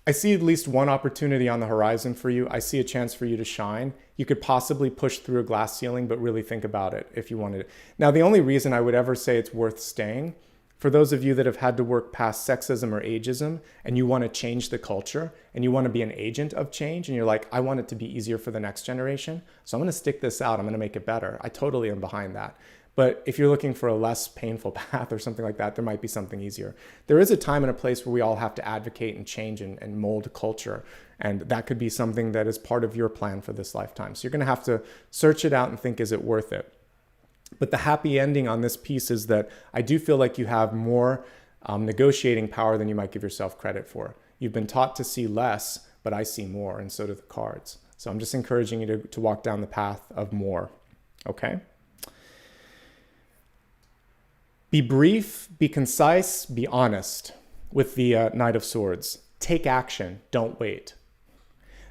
I see at least one opportunity on the horizon for you. I see a chance for you to shine. You could possibly push through a glass ceiling, but really think about it if you wanted it. Now, the only reason I would ever say it's worth staying, for those of you that have had to work past sexism or ageism and you want to change the culture and you want to be an agent of change and you're like, I want it to be easier for the next generation, so I'm going to stick this out. I'm going to make it better. I totally am behind that. But if you're looking for a less painful path or something like that, there might be something easier. There is a time and a place where we all have to advocate and change and mold culture. And that could be something that is part of your plan for this lifetime. So you're going to have to search it out and think, is it worth it? But the happy ending on this piece is that I do feel like you have more negotiating power than you might give yourself credit for. You've been taught to see less, but I see more, and so do the cards. So I'm just encouraging you to walk down the path of more, okay? Be brief, be concise, be honest with the Knight of Swords. Take action, don't wait.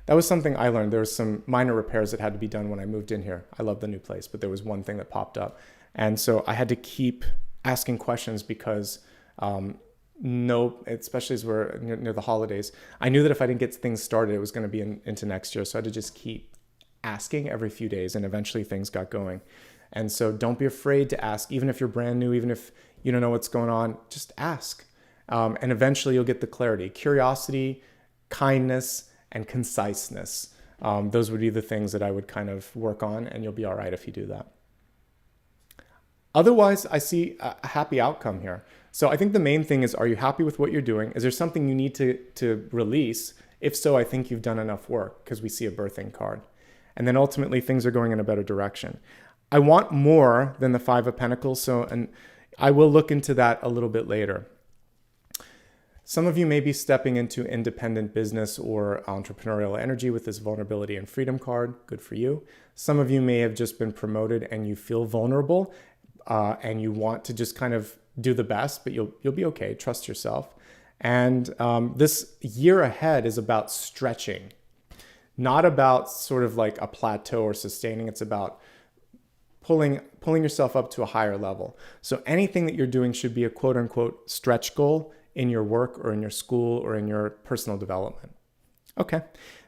That was something I learned. There were some minor repairs that had to be done when I moved in here. I love the new place, but there was one thing that popped up. And so I had to keep asking questions because especially as we're near the holidays, I knew that if I didn't get things started, it was going to be into next year. So I had to just keep asking every few days, and eventually things got going. And so don't be afraid to ask, even if you're brand new, even if you don't know what's going on, just ask. And eventually you'll get the clarity. Curiosity, kindness, and conciseness. Those would be the things that I would kind of work on, and you'll be all right if you do that. Otherwise, I see a happy outcome here. So I think the main thing is, are you happy with what you're doing? Is there something you need to release? If so, I think you've done enough work, because we see a birthing card. And then ultimately things are going in a better direction. I want more than the 5 of Pentacles, and I will look into that a little bit later. Some of you may be stepping into independent business or entrepreneurial energy with this vulnerability and freedom card. Good for you. Some of you may have just been promoted and you feel vulnerable and you want to just kind of do the best, but you'll be okay. Trust yourself. And this year ahead is about stretching, not about sort of like a plateau or sustaining. It's about pulling yourself up to a higher level. So anything that you're doing should be a quote unquote stretch goal in your work or in your school or in your personal development. Okay,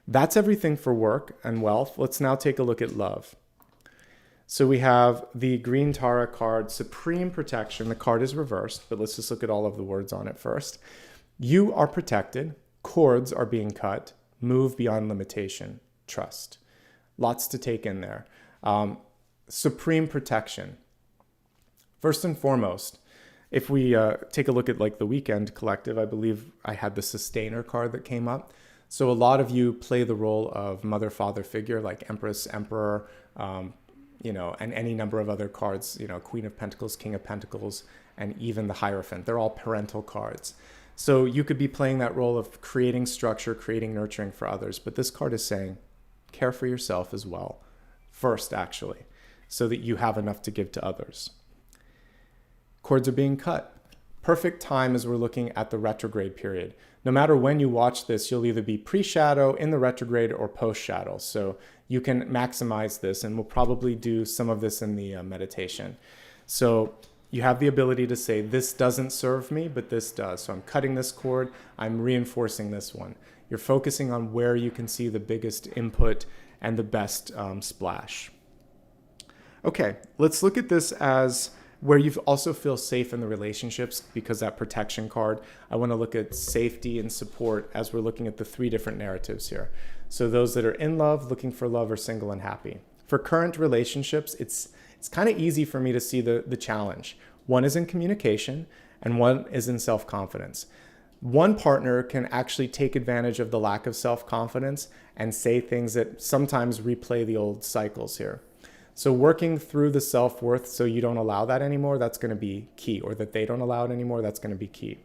that's everything for work and wealth. Let's now take a look at love. So we have the Green Tara card, Supreme Protection. The card is reversed, but let's just look at all of the words on it first. You are protected. Cords are being cut. Move beyond limitation. Trust. Lots to take in there. Supreme Protection. First and foremost, if we take a look at like the Weekend Collective, I believe I had the Sustainer card that came up. So a lot of you play the role of mother, father figure, like Empress, Emperor, and any number of other cards, Queen of Pentacles, King of Pentacles, and even the Hierophant. They're all parental cards. So you could be playing that role of creating structure, creating nurturing for others. But this card is saying, care for yourself as well, first actually, so that you have enough to give to others. Cords are being cut. Perfect time as we're looking at the retrograde period. No matter when you watch this, you'll either be pre-shadow, in the retrograde, or post-shadow. So you can maximize this, and we'll probably do some of this in the meditation. So you have the ability to say, this doesn't serve me, but this does. So I'm cutting this cord, I'm reinforcing this one. You're focusing on where you can see the biggest input and the best splash. Okay, let's look at this as where you also feel safe in the relationships, because that protection card, I want to look at safety and support as we're looking at the 3 different narratives here. So those that are in love, looking for love, or single and happy. For current relationships, it's kind of easy for me to see the challenge. One is in communication and one is in self-confidence. One partner can actually take advantage of the lack of self-confidence and say things that sometimes replay the old cycles here. So working through the self-worth so you don't allow that anymore, that's going to be key, or that they don't allow it anymore, that's going to be key.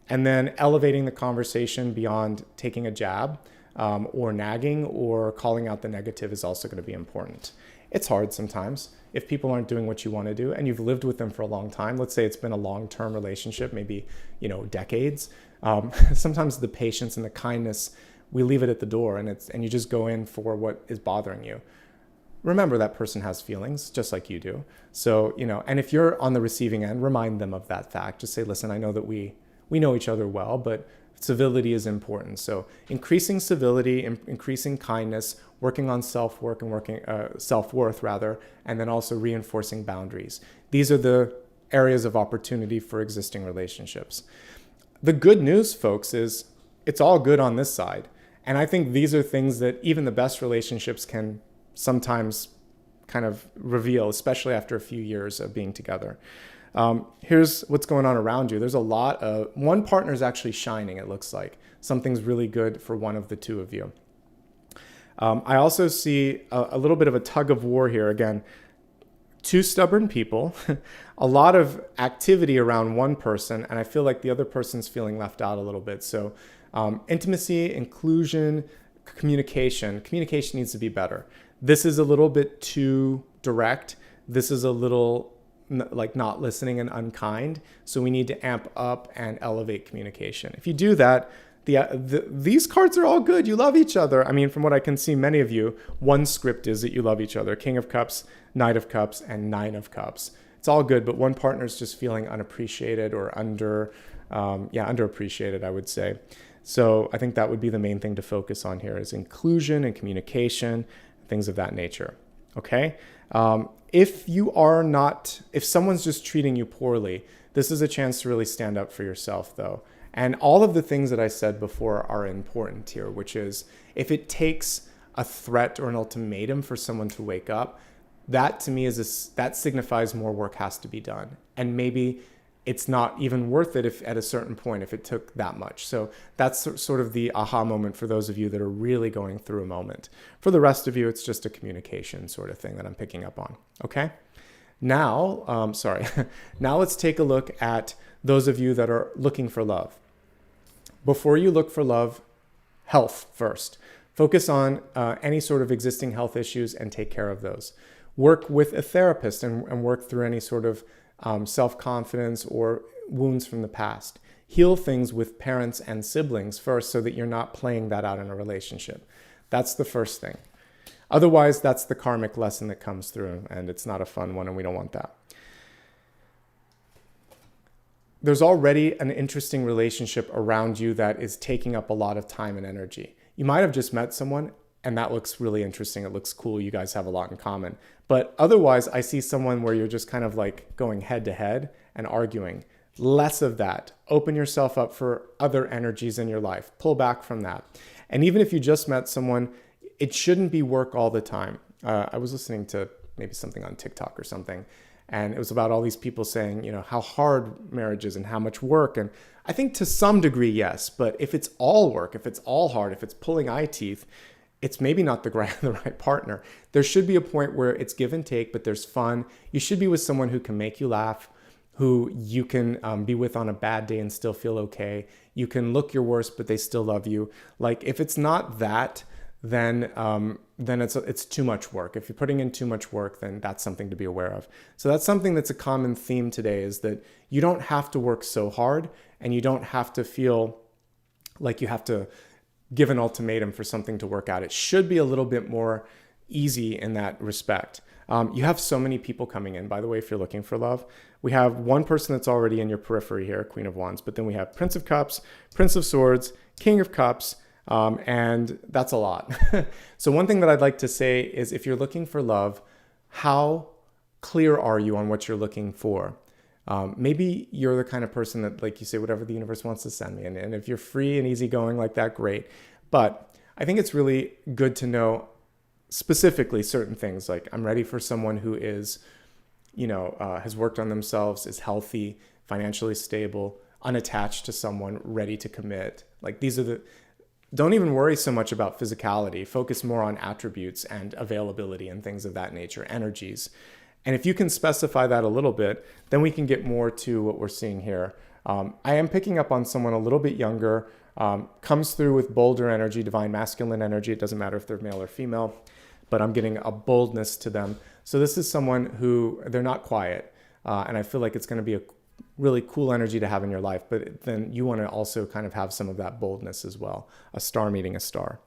And then elevating the conversation beyond taking a jab or nagging or calling out the negative is also going to be important. It's hard sometimes if people aren't doing what you want to do and you've lived with them for a long time. Let's say it's been a long-term relationship, maybe, decades. Sometimes the patience and the kindness, we leave it at the door and you just go in for what is bothering you. Remember that person has feelings just like you do. So, and if you're on the receiving end, remind them of that fact. Just say, listen, I know that we know each other well, but civility is important. So increasing civility, increasing kindness, working on self-worth rather, and then also reinforcing boundaries. These are the areas of opportunity for existing relationships. The good news, folks, is it's all good on this side. And I think these are things that even the best relationships can sometimes kind of reveal, especially after a few years of being together. Here's what's going on around you. There's a lot of, one partner is actually shining, it looks like. Something's really good for one of the two of you. I also see a little bit of a tug of war here. Again, two stubborn people, a lot of activity around one person, and I feel like the other person's feeling left out a little bit. So intimacy, inclusion, communication needs to be better. This is a little bit too direct. This is a little like not listening and unkind. So we need to amp up and elevate communication. If you do that, these cards are all good. You love each other. I mean, from what I can see, many of you, one script is that you love each other. King of Cups, Knight of Cups, and Nine of Cups. It's all good, but one partner is just feeling unappreciated or underappreciated, I would say. So I think that would be the main thing to focus on here is inclusion and communication, things of that nature. Okay. If someone's just treating you poorly, this is a chance to really stand up for yourself though. And all of the things that I said before are important here, which is if it takes a threat or an ultimatum for someone to wake up, that to me that signifies more work has to be done. And maybe it's not even worth it if at a certain point, if it took that much. So that's sort of the aha moment for those of you that are really going through a moment. For the rest of you, it's just a communication sort of thing that I'm picking up on. Okay. Now, now let's take a look at those of you that are looking for love. Before you look for love, health first. Focus on any sort of existing health issues and take care of those. Work with a therapist and work through any sort of self-confidence or wounds from the past. Heal things with parents and siblings first so that you're not playing that out in a relationship. That's the first thing. Otherwise, that's the karmic lesson that comes through, and it's not a fun one, and we don't want that. There's already an interesting relationship around you that is taking up a lot of time and energy. You might have just met someone and that looks really interesting. It looks cool. You guys have a lot in common. But otherwise, I see someone where you're just kind of like going head to head and arguing. Less of that. Open yourself up for other energies in your life. Pull back from that. And even if you just met someone, it shouldn't be work all the time. I was listening to maybe something on TikTok or something, and it was about all these people saying, you know, how hard marriage is and how much work. And I think to some degree, yes, but if it's all work, if it's all hard, if it's pulling eye teeth, it's maybe not the right partner. There should be a point where it's give and take, but there's fun. You should be with someone who can make you laugh, who you can be with on a bad day and still feel okay. You can look your worst, but they still love you. Like if it's not that, then it's too much work. If you're putting in too much work, then that's something to be aware of. So that's something that's a common theme today, is that you don't have to work so hard and you don't have to feel like you have to give an ultimatum for something to work out. It should be a little bit more easy in that respect. You have so many people coming in, by the way, if you're looking for love. We have one person that's already in your periphery here, Queen of Wands, but then we have Prince of Cups, Prince of Swords, King of Cups, and that's a lot. So one thing that I'd like to say is, if you're looking for love, how clear are you on what you're looking for? Maybe you're the kind of person that, like, you say, whatever the universe wants to send me. And if you're free and easygoing like that, great. But I think it's really good to know specifically certain things. Like, I'm ready for someone who is, has worked on themselves, is healthy, financially stable. unattached to someone, ready to commit. Like don't even worry so much about physicality. Focus more on attributes and availability and things of that nature, energies. And if you can specify that a little bit, then we can get more to what we're seeing here. I am picking up on someone a little bit younger, comes through with bolder energy, divine masculine energy. It doesn't matter if they're male or female, but I'm getting a boldness to them. So this is someone who, they're not quiet. And I feel like it's going to be a really cool energy to have in your life. But then you want to also kind of have some of that boldness as well. A star meeting a star.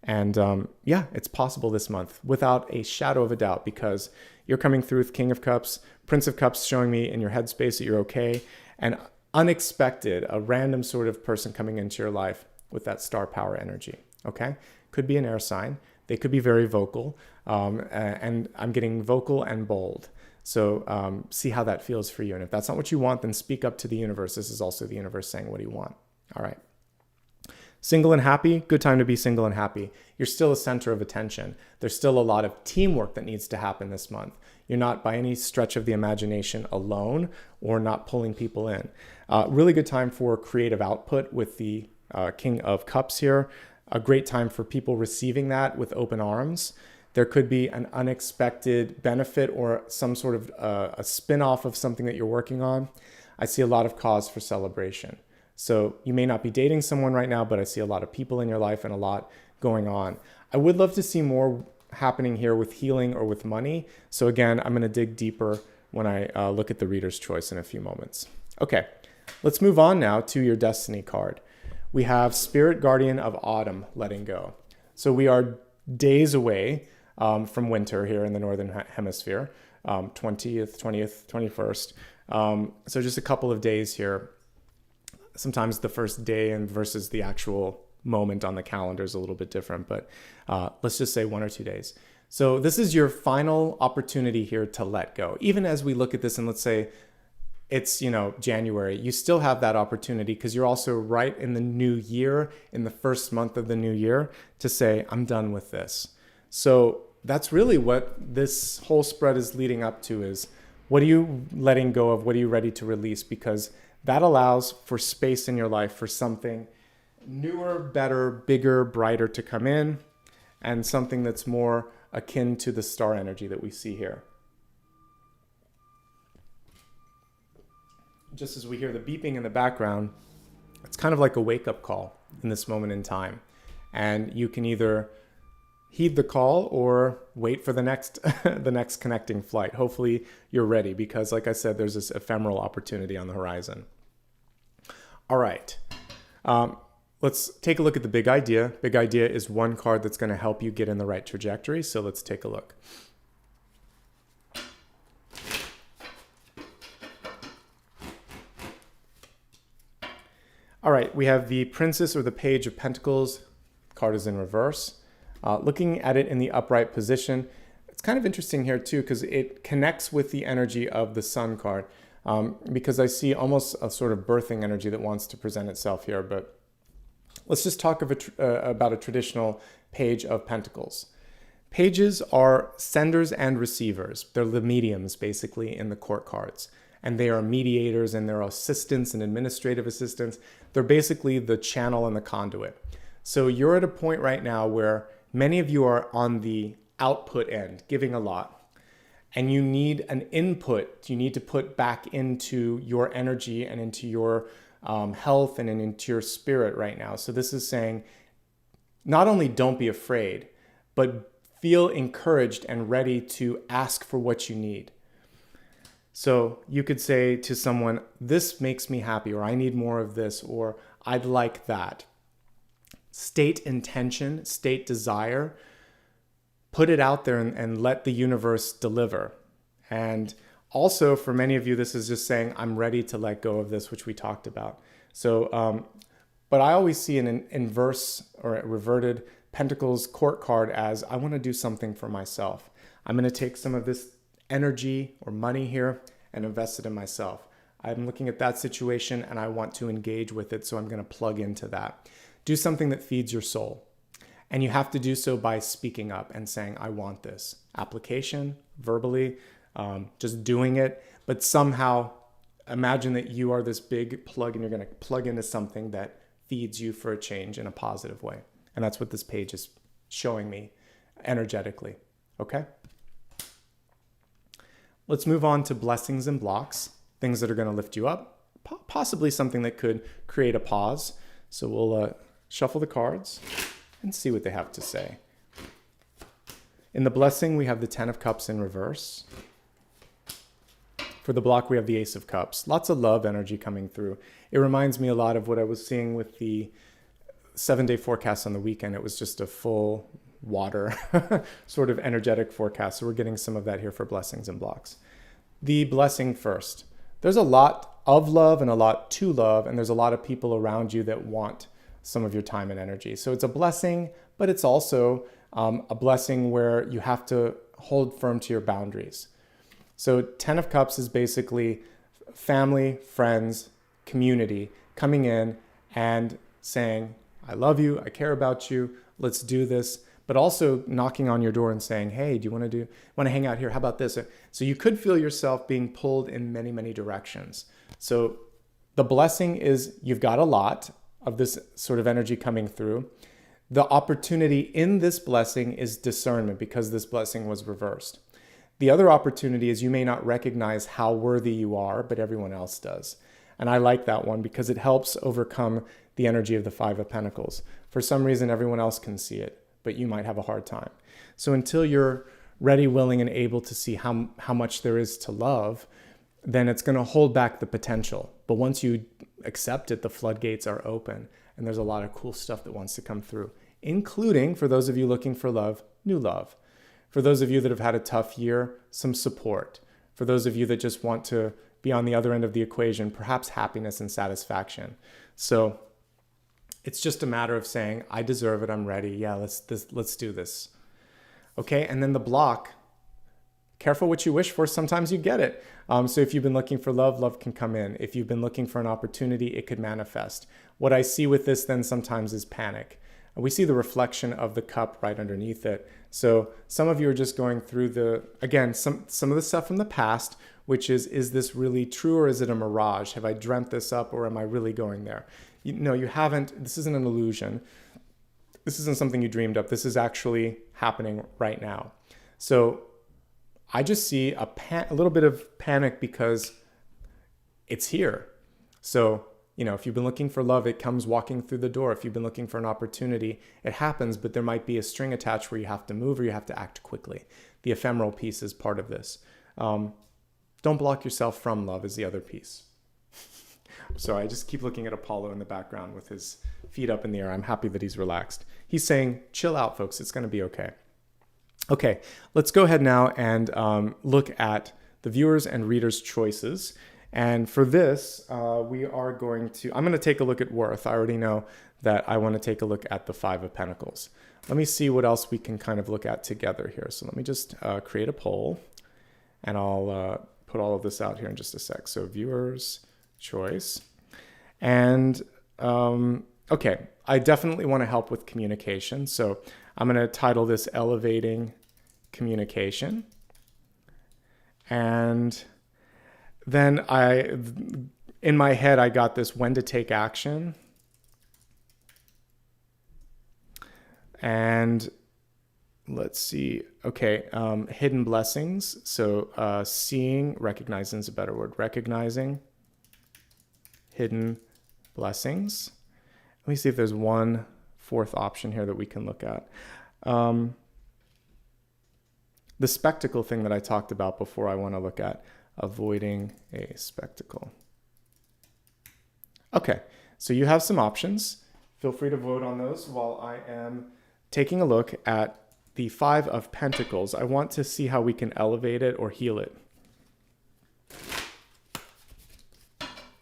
And yeah, it's possible this month without a shadow of a doubt, because you're coming through with King of Cups, Prince of Cups showing me in your headspace that you're okay, and unexpected, a random sort of person coming into your life with that star power energy, okay? Could be an air sign. They could be very vocal, and I'm getting vocal and bold. So see how that feels for you. And if that's not what you want, then speak up to the universe. This is also the universe saying, what do you want? All right. Single and happy, good time to be single and happy. You're still a center of attention. There's still a lot of teamwork that needs to happen this month. You're not by any stretch of the imagination alone or not pulling people in. Really good time for creative output with the King of Cups here. A great time for people receiving that with open arms. There could be an unexpected benefit or some sort of a spin-off of something that you're working on. I see a lot of cause for celebration. So you may not be dating someone right now, but I see a lot of people in your life and a lot going on. I would love to see more happening here with healing or with money. So again, I'm going to dig deeper when I look at the reader's choice in a few moments. Okay, let's move on now to your destiny card. We have Spirit Guardian of Autumn letting go. So we are days away from winter here in the Northern Hemisphere, 20th, 21st. So just a couple of days here. Sometimes the first day and versus the actual moment on the calendar is a little bit different, but let's just say 1 or 2 days. So this is your final opportunity here to let go. Even as we look at this and let's say it's, January, you still have that opportunity because you're also right in the new year, in the first month of the new year, to say, I'm done with this. So that's really what this whole spread is leading up to, is what are you letting go of? What are you ready to release? Because that allows for space in your life for something newer, better, bigger, brighter to come in, and something that's more akin to the star energy that we see here. Just as we hear the beeping in the background, it's kind of like a wake-up call in this moment in time. And you can either heed the call or wait for the next the next connecting flight. Hopefully you're ready, because like I said, there's this ephemeral opportunity on the horizon. All right, let's take a look at the big idea. Big idea is one card that's going to help you get in the right trajectory. So let's take a look. All right, we have the Princess or the Page of Pentacles. Card is in reverse. Looking at it in the upright position, it's kind of interesting here too, because it connects with the energy of the Sun card. Because I see almost a sort of birthing energy that wants to present itself here. But let's just talk about a traditional Page of Pentacles. Pages are senders and receivers. They're the mediums, basically, in the court cards. And they are mediators, and they're assistants and administrative assistants. They're basically the channel and the conduit. So you're at a point right now where many of you are on the output end, giving a lot. And you need an input. You need to put back into your energy and into your health and into your spirit right now. So this is saying, not only don't be afraid, but feel encouraged and ready to ask for what you need. So you could say to someone, this makes me happy, or I need more of this, or I'd like that. State intention, state desire. Put it out there and let the universe deliver. And also for many of you, this is just saying, I'm ready to let go of this, which we talked about. So, but I always see an inverse or a reverted Pentacles court card as, I want to do something for myself. I'm going to take some of this energy or money here and invest it in myself. I'm looking at that situation and I want to engage with it. So I'm going to plug into that. Do something that feeds your soul. And you have to do so by speaking up and saying, I want this. Application, verbally, just doing it, but somehow imagine that you are this big plug and you're going to plug into something that feeds you for a change in a positive way. And that's what this page is showing me energetically. Okay? Let's move on to blessings and blocks, things that are going to lift you up, possibly something that could create a pause. So we'll shuffle the cards and see what they have to say. In the blessing, we have the 10 of Cups in reverse. For the block, we have the Ace of Cups. Lots of love energy coming through. It reminds me a lot of what I was seeing with the 7-day forecast on the weekend. It was just a full water sort of energetic forecast. So we're getting some of that here for blessings and blocks. The blessing first. There's a lot of love and a lot to love, and there's a lot of people around you that want some of your time and energy. So it's a blessing, but it's also a blessing where you have to hold firm to your boundaries. So 10 of Cups is basically family, friends, community coming in and saying, I love you, I care about you, let's do this, but also knocking on your door and saying, hey, do you want to hang out here? How about this? So you could feel yourself being pulled in many, many directions. So the blessing is you've got a lot of this sort of energy coming through. The opportunity in this blessing is discernment because this blessing was reversed. The other opportunity is you may not recognize how worthy you are, but everyone else does. And I like that one because it helps overcome the energy of the 5 of Pentacles. For some reason, everyone else can see it, but you might have a hard time. So until you're ready, willing, and able to see how much there is to love, then it's going to hold back the potential. But once you accept it, the floodgates are open, and there's a lot of cool stuff that wants to come through, including, for those of you looking for love, new love. For those of you that have had a tough year, some support. For those of you that just want to be on the other end of the equation, perhaps happiness and satisfaction. So it's just a matter of saying, I deserve it, I'm ready. Yeah, let's do this. Okay, and then the block. Careful what you wish for, sometimes you get it. So if you've been looking for love, love can come in. If you've been looking for an opportunity, it could manifest. What I see with this then sometimes is panic. We see the reflection of the cup right underneath it. So some of you are just going through some of the stuff from the past, which is this really true or is it a mirage? Have I dreamt this up or am I really going there? No, you haven't. This isn't an illusion. This isn't something you dreamed up. This is actually happening right now. So I just see a little bit of panic because it's here. So, if you've been looking for love, it comes walking through the door. If you've been looking for an opportunity, it happens, but there might be a string attached where you have to move or you have to act quickly. The ephemeral piece is part of this. Don't block yourself from love is the other piece. So I just keep looking at Apollo in the background with his feet up in the air. I'm happy that he's relaxed. He's saying, chill out, folks. It's going to be okay. Okay, let's go ahead now and look at the viewers and readers' choices. And for this, I'm going to take a look at worth. I already know that I want to take a look at the 5 of Pentacles. Let me see what else we can kind of look at together here. So let me just create a poll, and I'll put all of this out here in just a sec. So viewers' choice. And okay, I definitely want to help with communication. So I'm going to title this Elevating Communication. And then in my head, I got this when to take action. And let's see. Okay, hidden blessings. So recognizing is a better word. Recognizing hidden blessings. Let me see if there's one fourth option here that we can look at. The spectacle thing that I talked about before, I want to look at avoiding a spectacle. Okay, so you have some options. Feel free to vote on those while I am taking a look at the 5 of Pentacles. I want to see how we can elevate it or heal it.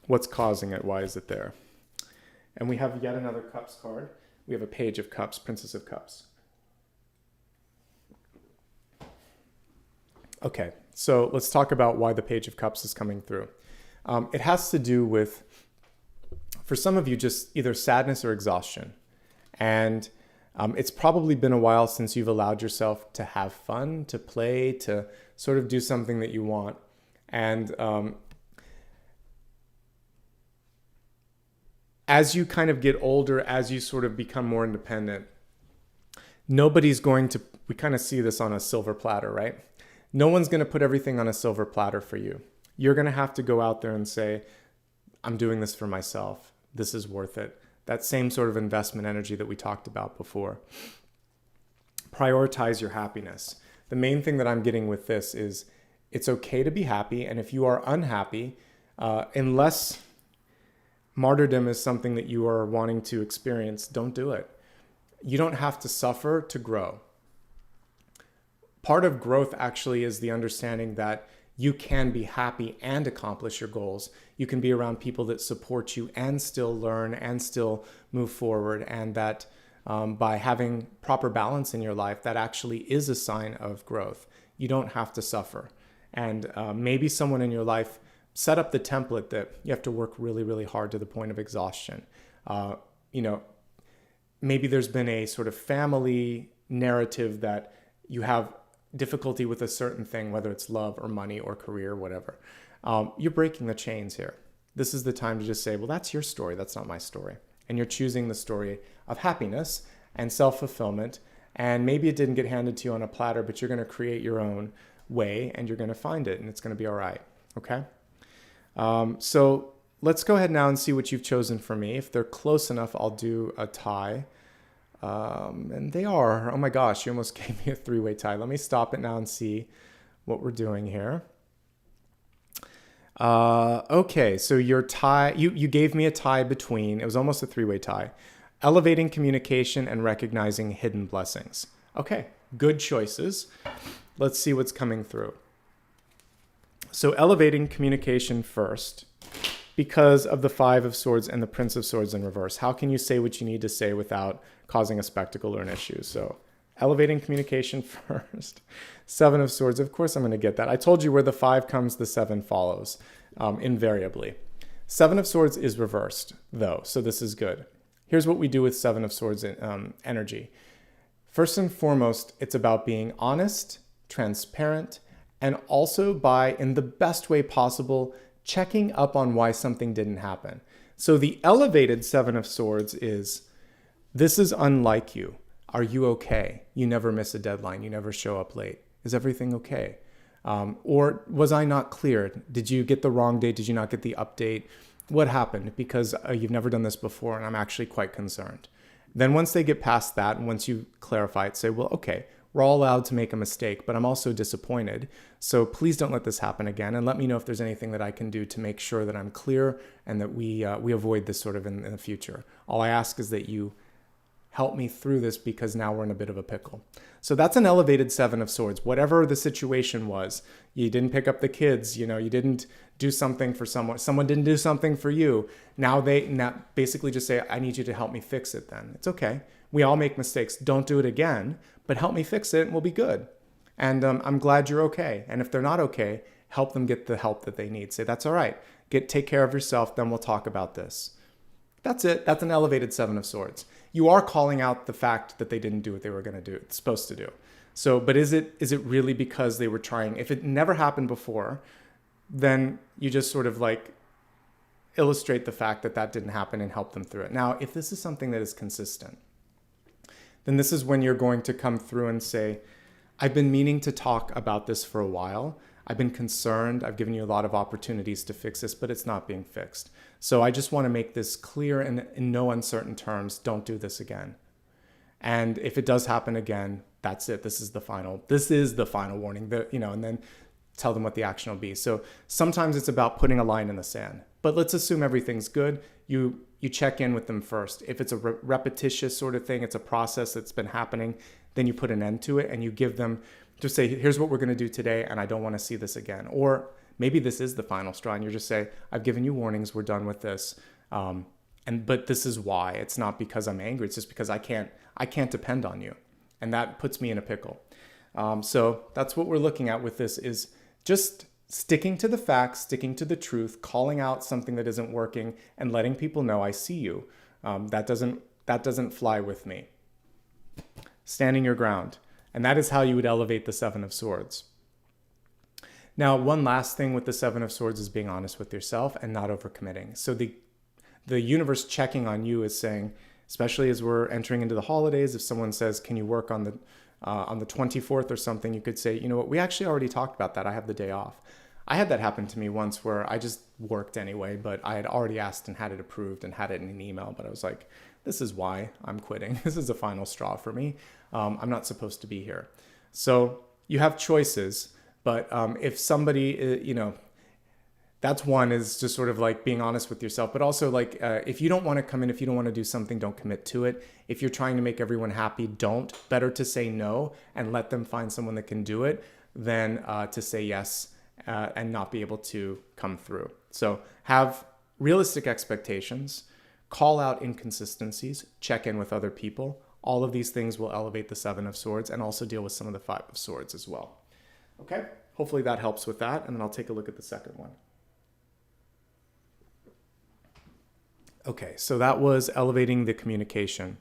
What's causing it? Why is it there? And we have yet another Cups card. We have a Page of Cups, Princess of Cups. Okay, so let's talk about why the Page of Cups is coming through. It has to do with, for some of you, just either sadness or exhaustion. And it's probably been a while since you've allowed yourself to have fun, to play, to sort of do something that you want. And as you kind of get older, as you sort of become more independent, nobody's going to, we kind of see this on a silver platter, right? No one's going to put everything on a silver platter for you. You're going to have to go out there and say, I'm doing this for myself. This is worth it. That same sort of investment energy that we talked about before. Prioritize your happiness. The main thing that I'm getting with this is it's okay to be happy. And if you are unhappy, unless martyrdom is something that you are wanting to experience, don't do it. You don't have to suffer to grow. Part of growth actually is the understanding that you can be happy and accomplish your goals. You can be around people that support you and still learn and still move forward. And that by having proper balance in your life, that actually is a sign of growth. You don't have to suffer. And maybe someone in your life set up the template that you have to work really, really hard to the point of exhaustion. Maybe there's been a sort of family narrative that you have difficulty with a certain thing, whether it's love or money or career, or whatever. You're breaking the chains here. This is the time to just say, well, that's your story. That's not my story. And you're choosing the story of happiness and self-fulfillment. And maybe it didn't get handed to you on a platter, but you're going to create your own way and you're going to find it and it's going to be all right. Okay. So let's go ahead now and see what you've chosen for me. If they're close enough, I'll do a tie. And they are. Oh my gosh, you almost gave me a three-way tie. Let me stop it now and see what we're doing here. Okay, so your tie, you gave me a tie between, it was almost a three-way tie, elevating communication and recognizing hidden blessings. Okay, good choices. Let's see what's coming through. So elevating communication first, because of the Five of Swords and the Prince of Swords in reverse. How can you say what you need to say without causing a spectacle or an issue? So elevating communication first. Seven of Swords, of course I'm going to get that. I told you where the 5 comes, the 7 follows, invariably. Seven of Swords is reversed, though, so this is good. Here's what we do with Seven of Swords energy. First and foremost, it's about being honest, transparent, and also by, in the best way possible, checking up on why something didn't happen. So the elevated Seven of Swords is, this is unlike you. Are you okay? You never miss a deadline. You never show up late. Is everything okay? Or was I not clear? Did you get the wrong date? Did you not get the update? What happened? Because you've never done this before and I'm actually quite concerned. Then once they get past that and once you clarify it, say, well, okay, we're all allowed to make a mistake, but I'm also disappointed. So please don't let this happen again. And let me know if there's anything that I can do to make sure that I'm clear and that we avoid this sort of in the future. All I ask is that you help me through this because now we're in a bit of a pickle. So that's an elevated Seven of Swords. Whatever the situation was, you didn't pick up the kids, you didn't do something for someone didn't do something for you. Now basically just say, I need you to help me fix it then. It's okay. We all make mistakes. Don't do it again, but help me fix it and we'll be good. And I'm glad you're okay. And if they're not okay, help them get the help that they need. Say, that's all right. Take care of yourself. Then we'll talk about this. That's it. That's an elevated Seven of Swords. You are calling out the fact that they didn't do what they were going to do, supposed to do. So, but is it really because they were trying? If it never happened before, then you just sort of like illustrate the fact that that didn't happen and help them through it. Now, if this is something that is consistent, then this is when you're going to come through and say, I've been meaning to talk about this for a while. I've been concerned. I've given you a lot of opportunities to fix this, but it's not being fixed. So I just want to make this clear and in no uncertain terms, don't do this again. And if it does happen again, that's it. This is the final warning, and then tell them what the action will be. So sometimes it's about putting a line in the sand, but let's assume everything's good. You check in with them first. If it's a repetitious sort of thing, it's a process that's been happening, then you put an end to it and you give them, just say, here's what we're going to do today, and I don't want to see this again. Or maybe this is the final straw, and you just say, I've given you warnings, we're done with this, but this is why. It's not because I'm angry. It's just because I can't depend on you, and that puts me in a pickle. So that's what we're looking at with this, is just sticking to the facts, sticking to the truth, calling out something that isn't working, and letting people know I see you. That doesn't fly with me. Standing your ground. And that is how you would elevate the Seven of Swords. Now, one last thing with the Seven of Swords is being honest with yourself and not overcommitting. So the the universe checking on you is saying, especially as we're entering into the holidays, if someone says, can you work on the 24th or something, you could say, you know what, we actually already talked about that. I have the day off. I had that happen to me once where I just worked anyway, but I had already asked and had it approved and had it in an email. But I was like, this is why I'm quitting. This is the final straw for me. I'm not supposed to be here. So you have choices, but if somebody, that's one, is just sort of like being honest with yourself, but also like if you don't want to come in, if you don't want to do something, don't commit to it. If you're trying to make everyone happy, don't. Better to say no and let them find someone that can do it than to say yes and not be able to come through. So have realistic expectations, call out inconsistencies, check in with other people. All of these things will elevate the Seven of Swords and also deal with some of the Five of Swords as well. Okay, hopefully that helps with that. And then I'll take a look at the second one. Okay, so that was elevating the communication.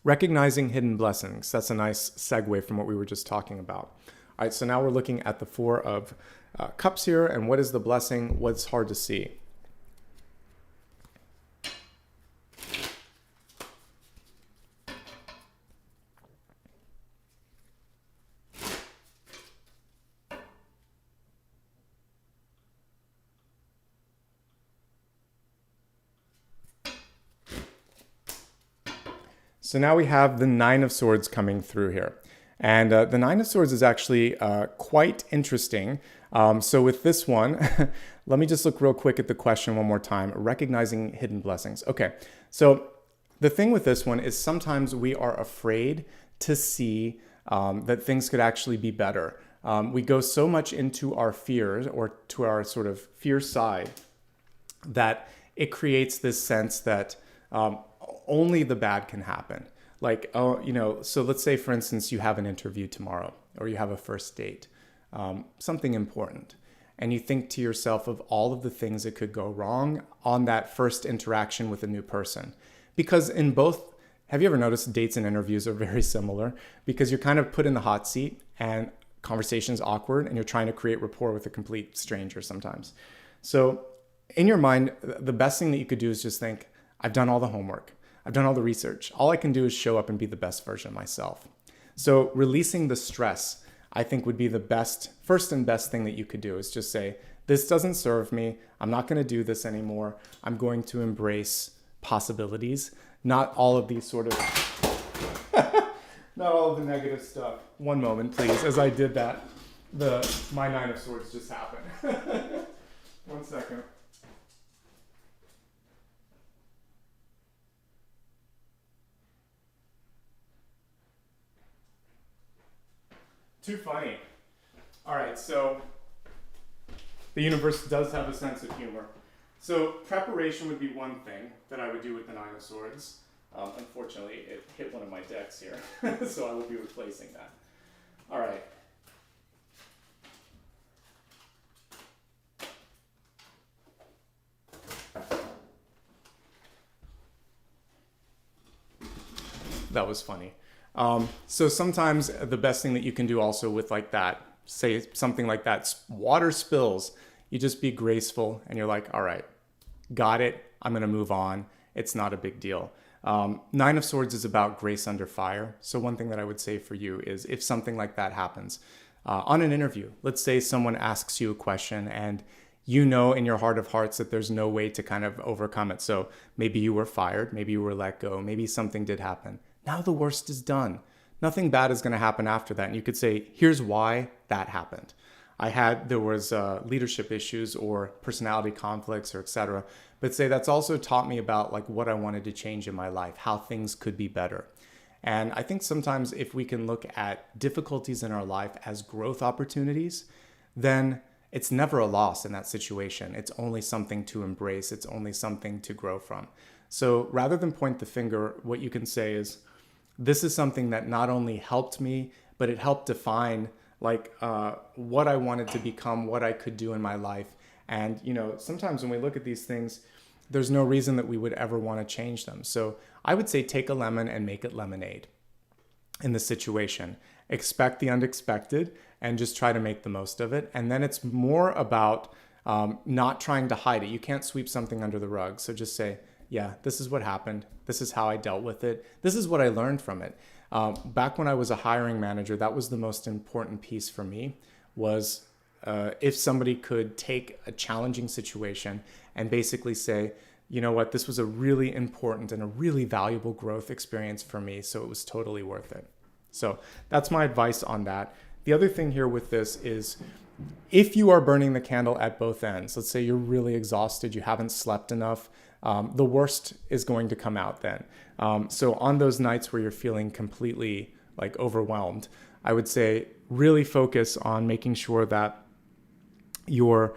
Recognizing hidden blessings. That's a nice segue from what we were just talking about. All right, so now we're looking at the Four of Cups here, and what is the blessing? What's hard to see? So now we have the Nine of Swords coming through here. And the Nine of Swords is actually quite interesting. So with this one, let me just look real quick at the question one more time. Recognizing hidden blessings. Okay, so the thing with this one is sometimes we are afraid to see that things could actually be better. We go so much into our fears or to our sort of fear side that it creates this sense that only the bad can happen. Like, so let's say, for instance, you have an interview tomorrow or you have a first date, something important. And you think to yourself of all of the things that could go wrong on that first interaction with a new person. Because in both, have you ever noticed dates and interviews are very similar? Because you're kind of put in the hot seat and conversation's awkward and you're trying to create rapport with a complete stranger sometimes. So in your mind, the best thing that you could do is just think, I've done all the homework. I've done all the research. All I can do is show up and be the best version of myself. So releasing the stress, I think, would be the first and best thing that you could do is just say, this doesn't serve me. I'm not going to do this anymore. I'm going to embrace possibilities, not all of these sort of, not all of the negative stuff. One moment, please. As I did that, my Nine of Swords just happened. 1 second. Too funny. All right, so the universe does have a sense of humor. So preparation would be one thing that I would do with the Nine of Swords. Unfortunately, it hit one of my decks here, so I will be replacing that. All right. That was funny. So sometimes the best thing that you can do also with like that, say something like that, water spills, you just be graceful and you're like, all right, got it. I'm going to move on. It's not a big deal. Nine of Swords is about grace under fire. So one thing that I would say for you is if something like that happens on an interview, let's say someone asks you a question and you know in your heart of hearts that there's no way to kind of overcome it. So maybe you were fired, maybe you were let go, maybe something did happen. Now the worst is done. Nothing bad is going to happen after that. And you could say, here's why that happened. There was leadership issues or personality conflicts or etc. But say that's also taught me about like what I wanted to change in my life, how things could be better. And I think sometimes if we can look at difficulties in our life as growth opportunities, then it's never a loss in that situation. It's only something to embrace. It's only something to grow from. So rather than point the finger, what you can say is, this is something that not only helped me, but it helped define like what I wanted to become, what I could do in my life. And, sometimes when we look at these things, there's no reason that we would ever want to change them. So I would say take a lemon and make it lemonade in the situation. Expect the unexpected and just try to make the most of it. And then it's more about not trying to hide it. You can't sweep something under the rug. So just say, yeah, this is what happened. This is how I dealt with it. This is what I learned from it. Back when I was a hiring manager, that was the most important piece for me, was if somebody could take a challenging situation and basically say, you know what, this was a really important and a really valuable growth experience for me, so it was totally worth it. So that's my advice on that. The other thing here with this is, if you are burning the candle at both ends, let's say you're really exhausted, you haven't slept enough, the worst is going to come out then. So on those nights where you're feeling completely like overwhelmed, I would say really focus on making sure that you're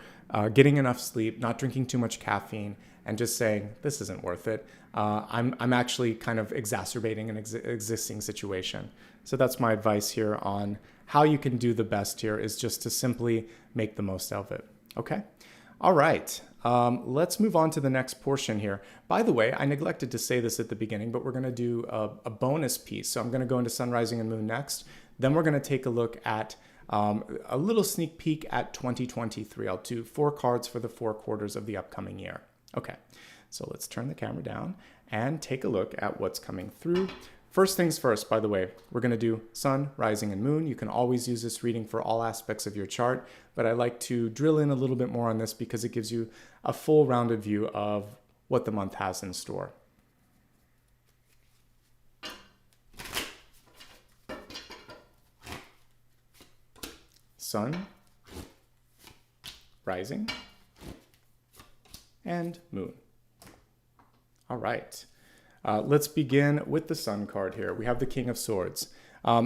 getting enough sleep, not drinking too much caffeine, and just saying, this isn't worth it. I'm actually kind of exacerbating an existing situation. So that's my advice here on how you can do the best here, is just to simply make the most of it. Okay? All right. Let's move on to the next portion here. By the way, I neglected to say this at the beginning, but we're going to do a bonus piece. So I'm going to go into sun, rising, and moon next. Then we're going to take a look at a little sneak peek at 2023. I'll do 4 cards for the 4 quarters of the upcoming year. Okay, so let's turn the camera down and take a look at what's coming through. First things first, by the way, we're going to do sun, rising, and moon. You can always use this reading for all aspects of your chart, but I like to drill in a little bit more on this because it gives you a full rounded view of what the month has in store. Sun, rising, and moon. All right. Let's begin with the sun card here. We have the King of Swords.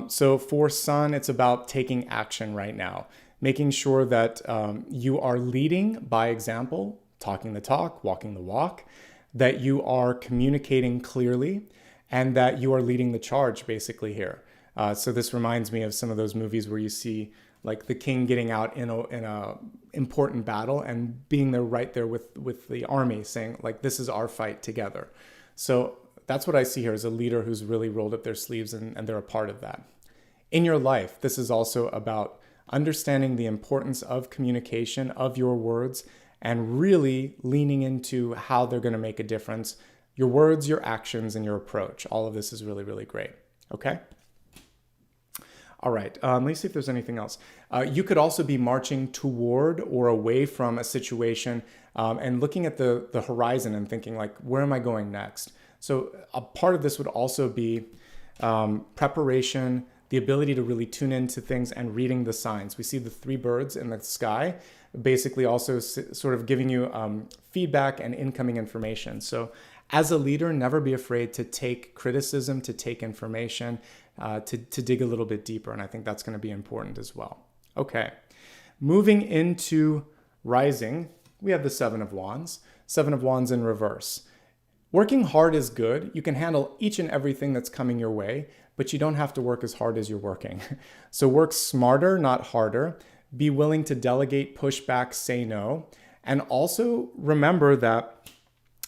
So for sun, it's about taking action right now, making sure that you are leading by example, talking the talk, walking the walk, that you are communicating clearly, and that you are leading the charge basically here. So this reminds me of some of those movies where you see like the king getting out in a important battle and being there right there with the army, saying like, this is our fight together. So that's what I see here, as a leader who's really rolled up their sleeves and they're a part of that. In your life, this is also about understanding the importance of communication, of your words, and really leaning into how they're going to make a difference. Your words, your actions, and your approach. All of this is really, really great. Okay? All right, let me see if there's anything else. You could also be marching toward or away from a situation and looking at the horizon and thinking like, where am I going next? So a part of this would also be preparation, the ability to really tune into things and reading the signs. We see the 3 birds in the sky, basically also sort of giving you feedback and incoming information. So as a leader, never be afraid to take criticism, to take information, to dig a little bit deeper. And I think that's going to be important as well. Okay, moving into rising, we have the 7 of Wands. 7 of Wands in reverse. Working hard is good. You can handle each and everything that's coming your way, but you don't have to work as hard as you're working. So work smarter, not harder. Be willing to delegate, push back, say no. And also remember that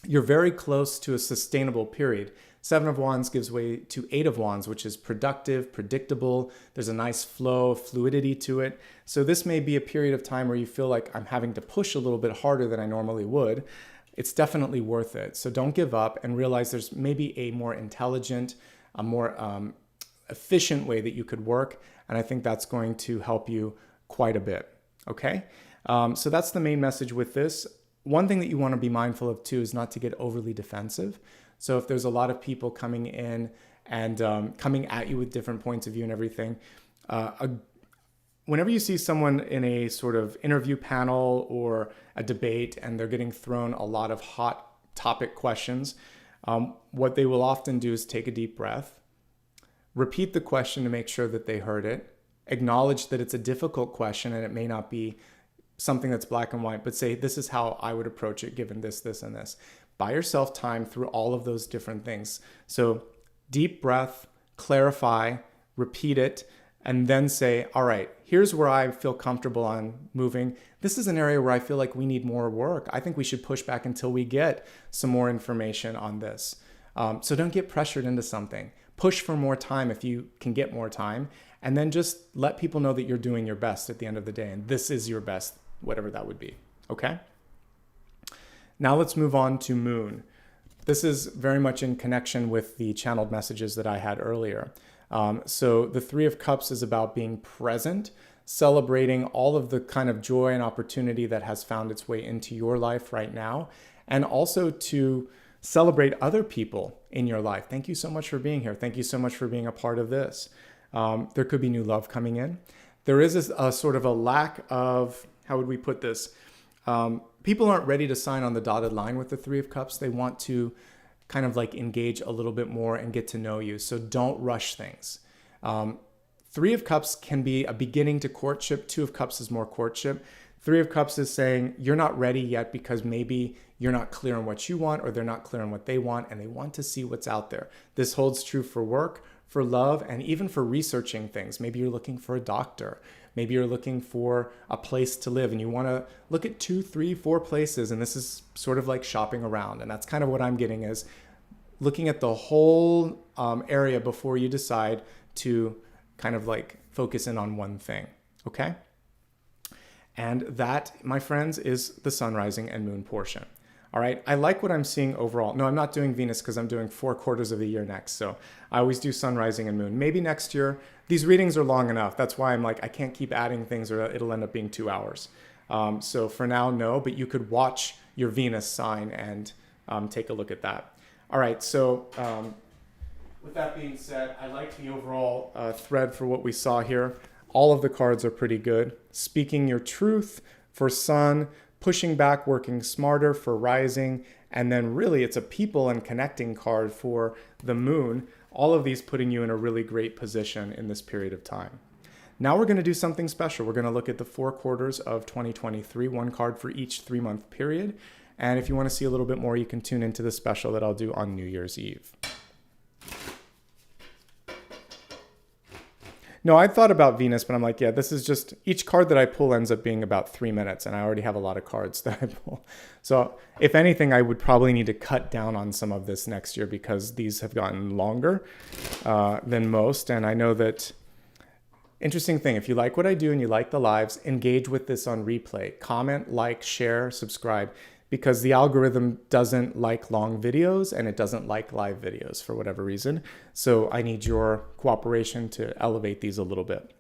you're very close to a sustainable period. 7 of Wands gives way to 8 of Wands, which is productive, predictable. There's a nice flow, fluidity to it. So this may be a period of time where you feel like I'm having to push a little bit harder than I normally would. It's definitely worth it. So don't give up and realize there's maybe a more intelligent, a more efficient way that you could work. And I think that's going to help you quite a bit. Okay? So that's the main message with this. One thing that you want to be mindful of too is not to get overly defensive. So if there's a lot of people coming in and coming at you with different points of view and everything, whenever you see someone in a sort of interview panel or a debate and they're getting thrown a lot of hot topic questions, what they will often do is take a deep breath, repeat the question to make sure that they heard it, acknowledge that it's a difficult question and it may not be something that's black and white, but say, this is how I would approach it given this, this, and this. Buy yourself time through all of those different things. So deep breath, clarify, repeat it, and then say, all right, here's where I feel comfortable on moving. This is an area where I feel like we need more work. I think we should push back until we get some more information on this. So don't get pressured into something. Push for more time if you can get more time, and then just let people know that you're doing your best at the end of the day, and this is your best, whatever that would be. okay? Now let's move on to Moon. This is very much in connection with the channeled messages that I had earlier. So the Three of Cups is about being present, celebrating all of the kind of joy and opportunity that has found its way into your life right now, and also to celebrate other people in your life. Thank you so much for being here. Thank you so much for being a part of this. There could be new love coming in. There is a sort of a lack of, how would we put this? People aren't ready to sign on the dotted line with the Three of Cups. They want to kind of like engage a little bit more and get to know you. So don't rush things. Three of Cups can be a beginning to courtship. Two of Cups is more courtship. Three of Cups is saying you're not ready yet because maybe you're not clear on what you want, or they're not clear on what they want, and they want to see what's out there. This holds true for work, for love, and even for researching things. Maybe you're looking for a doctor. Maybe you're looking for a place to live and you want to look at 2, 3, 4 places. And this is sort of like shopping around. And that's kind of what I'm getting, is looking at the whole area before you decide to kind of like focus in on one thing. Okay? And that, my friends, is the sun, rising, and moon portion. All right, I like what I'm seeing overall. No, I'm not doing Venus because I'm doing 4 quarters of the year next. So I always do sun, rising, and moon. Maybe next year. These readings are long enough. That's why I'm like, I can't keep adding things or it'll end up being 2 hours. So for now, no, but you could watch your Venus sign and take a look at that. All right, so with that being said, I like the overall thread for what we saw here. All of the cards are pretty good. Speaking your truth for sun, pushing back, working smarter for rising, and then really it's a people and connecting card for the moon. All of these putting you in a really great position in this period of time. Now we're going to do something special. We're going to look at the 4 quarters of 2023, 1 card for each 3-month period. And if you want to see a little bit more, you can tune into the special that I'll do on New Year's Eve. No, I thought about Venus, but I'm like, yeah, this is just, each card that I pull ends up being about 3 minutes, and I already have a lot of cards that I pull. So if anything, I would probably need to cut down on some of this next year because these have gotten longer than most. And I know that, interesting thing, if you like what I do and you like the lives, engage with this on replay. Comment, like, share, subscribe, because the algorithm doesn't like long videos and it doesn't like live videos for whatever reason. So I need your cooperation to elevate these a little bit.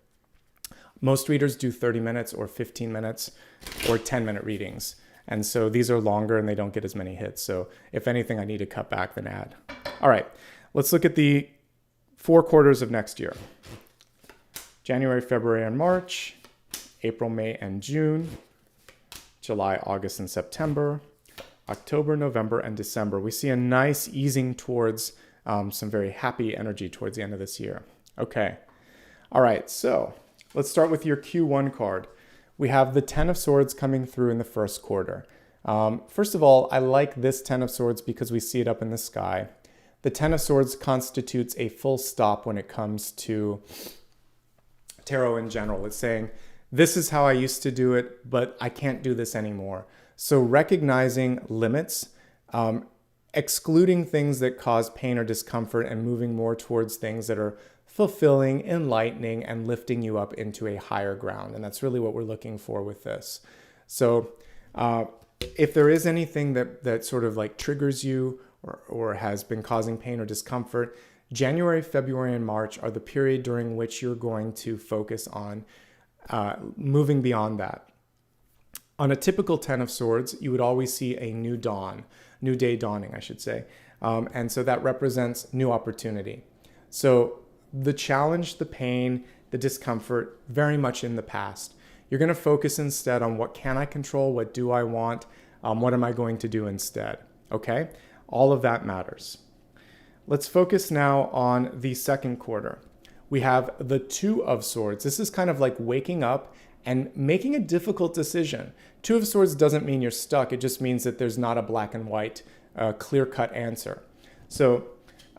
Most readers do 30 minutes or 15 minutes or 10-minute readings. And so these are longer and they don't get as many hits. So if anything, I need to cut back than add. All right, let's look at the 4 quarters of next year. January, February, and March, April, May, and June, July, August, and September, October, November, and December. We see a nice easing towards some very happy energy towards the end of this year. Okay. All right. So let's start with your Q1 card. We have the 10 of Swords coming through in the 1st quarter. First of all, I like this 10 of Swords because we see it up in the sky. The 10 of Swords constitutes a full stop when it comes to tarot in general. It's saying, this is how I used to do it, but I can't do this anymore. So recognizing limits, excluding things that cause pain or discomfort, and moving more towards things that are fulfilling, enlightening, and lifting you up into a higher ground. And that's really what we're looking for with this. So if there is anything that sort of like triggers you or has been causing pain or discomfort, January, February, and March are the period during which you're going to focus on moving beyond that. On a typical 10 of Swords, you would always see a new dawn, new day dawning, I should say. And so that represents new opportunity. So the challenge, the pain, the discomfort, very much in the past. You're going to focus instead on what can I control, what do I want, what am I going to do instead, okay? All of that matters. Let's focus now on the 2nd quarter. We have the 2 of Swords. This is kind of like waking up and making a difficult decision. 2 of Swords doesn't mean you're stuck. It just means that there's not a black and white, clear-cut answer. So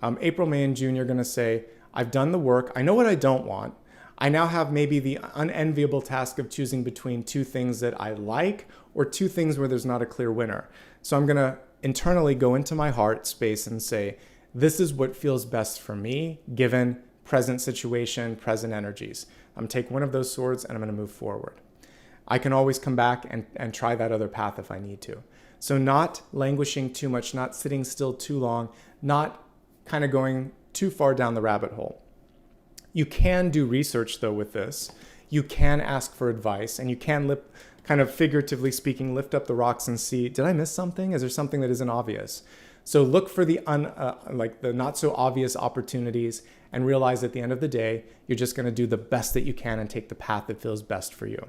April, May, and June, you're going to say, I've done the work. I know what I don't want. I now have maybe the unenviable task of choosing between 2 things that I like or 2 things where there's not a clear winner. So I'm going to internally go into my heart space and say, this is what feels best for me, given present situation, present energies. I'm going to take one of those swords and I'm going to move forward. I can always come back and try that other path if I need to. So not languishing too much, not sitting still too long, not kind of going too far down the rabbit hole. You can do research though with this. You can ask for advice, and you can kind of figuratively speaking, lift up the rocks and see, did I miss something? Is there something that isn't obvious? So look for the not so obvious opportunities and realize at the end of the day, you're just going to do the best that you can and take the path that feels best for you.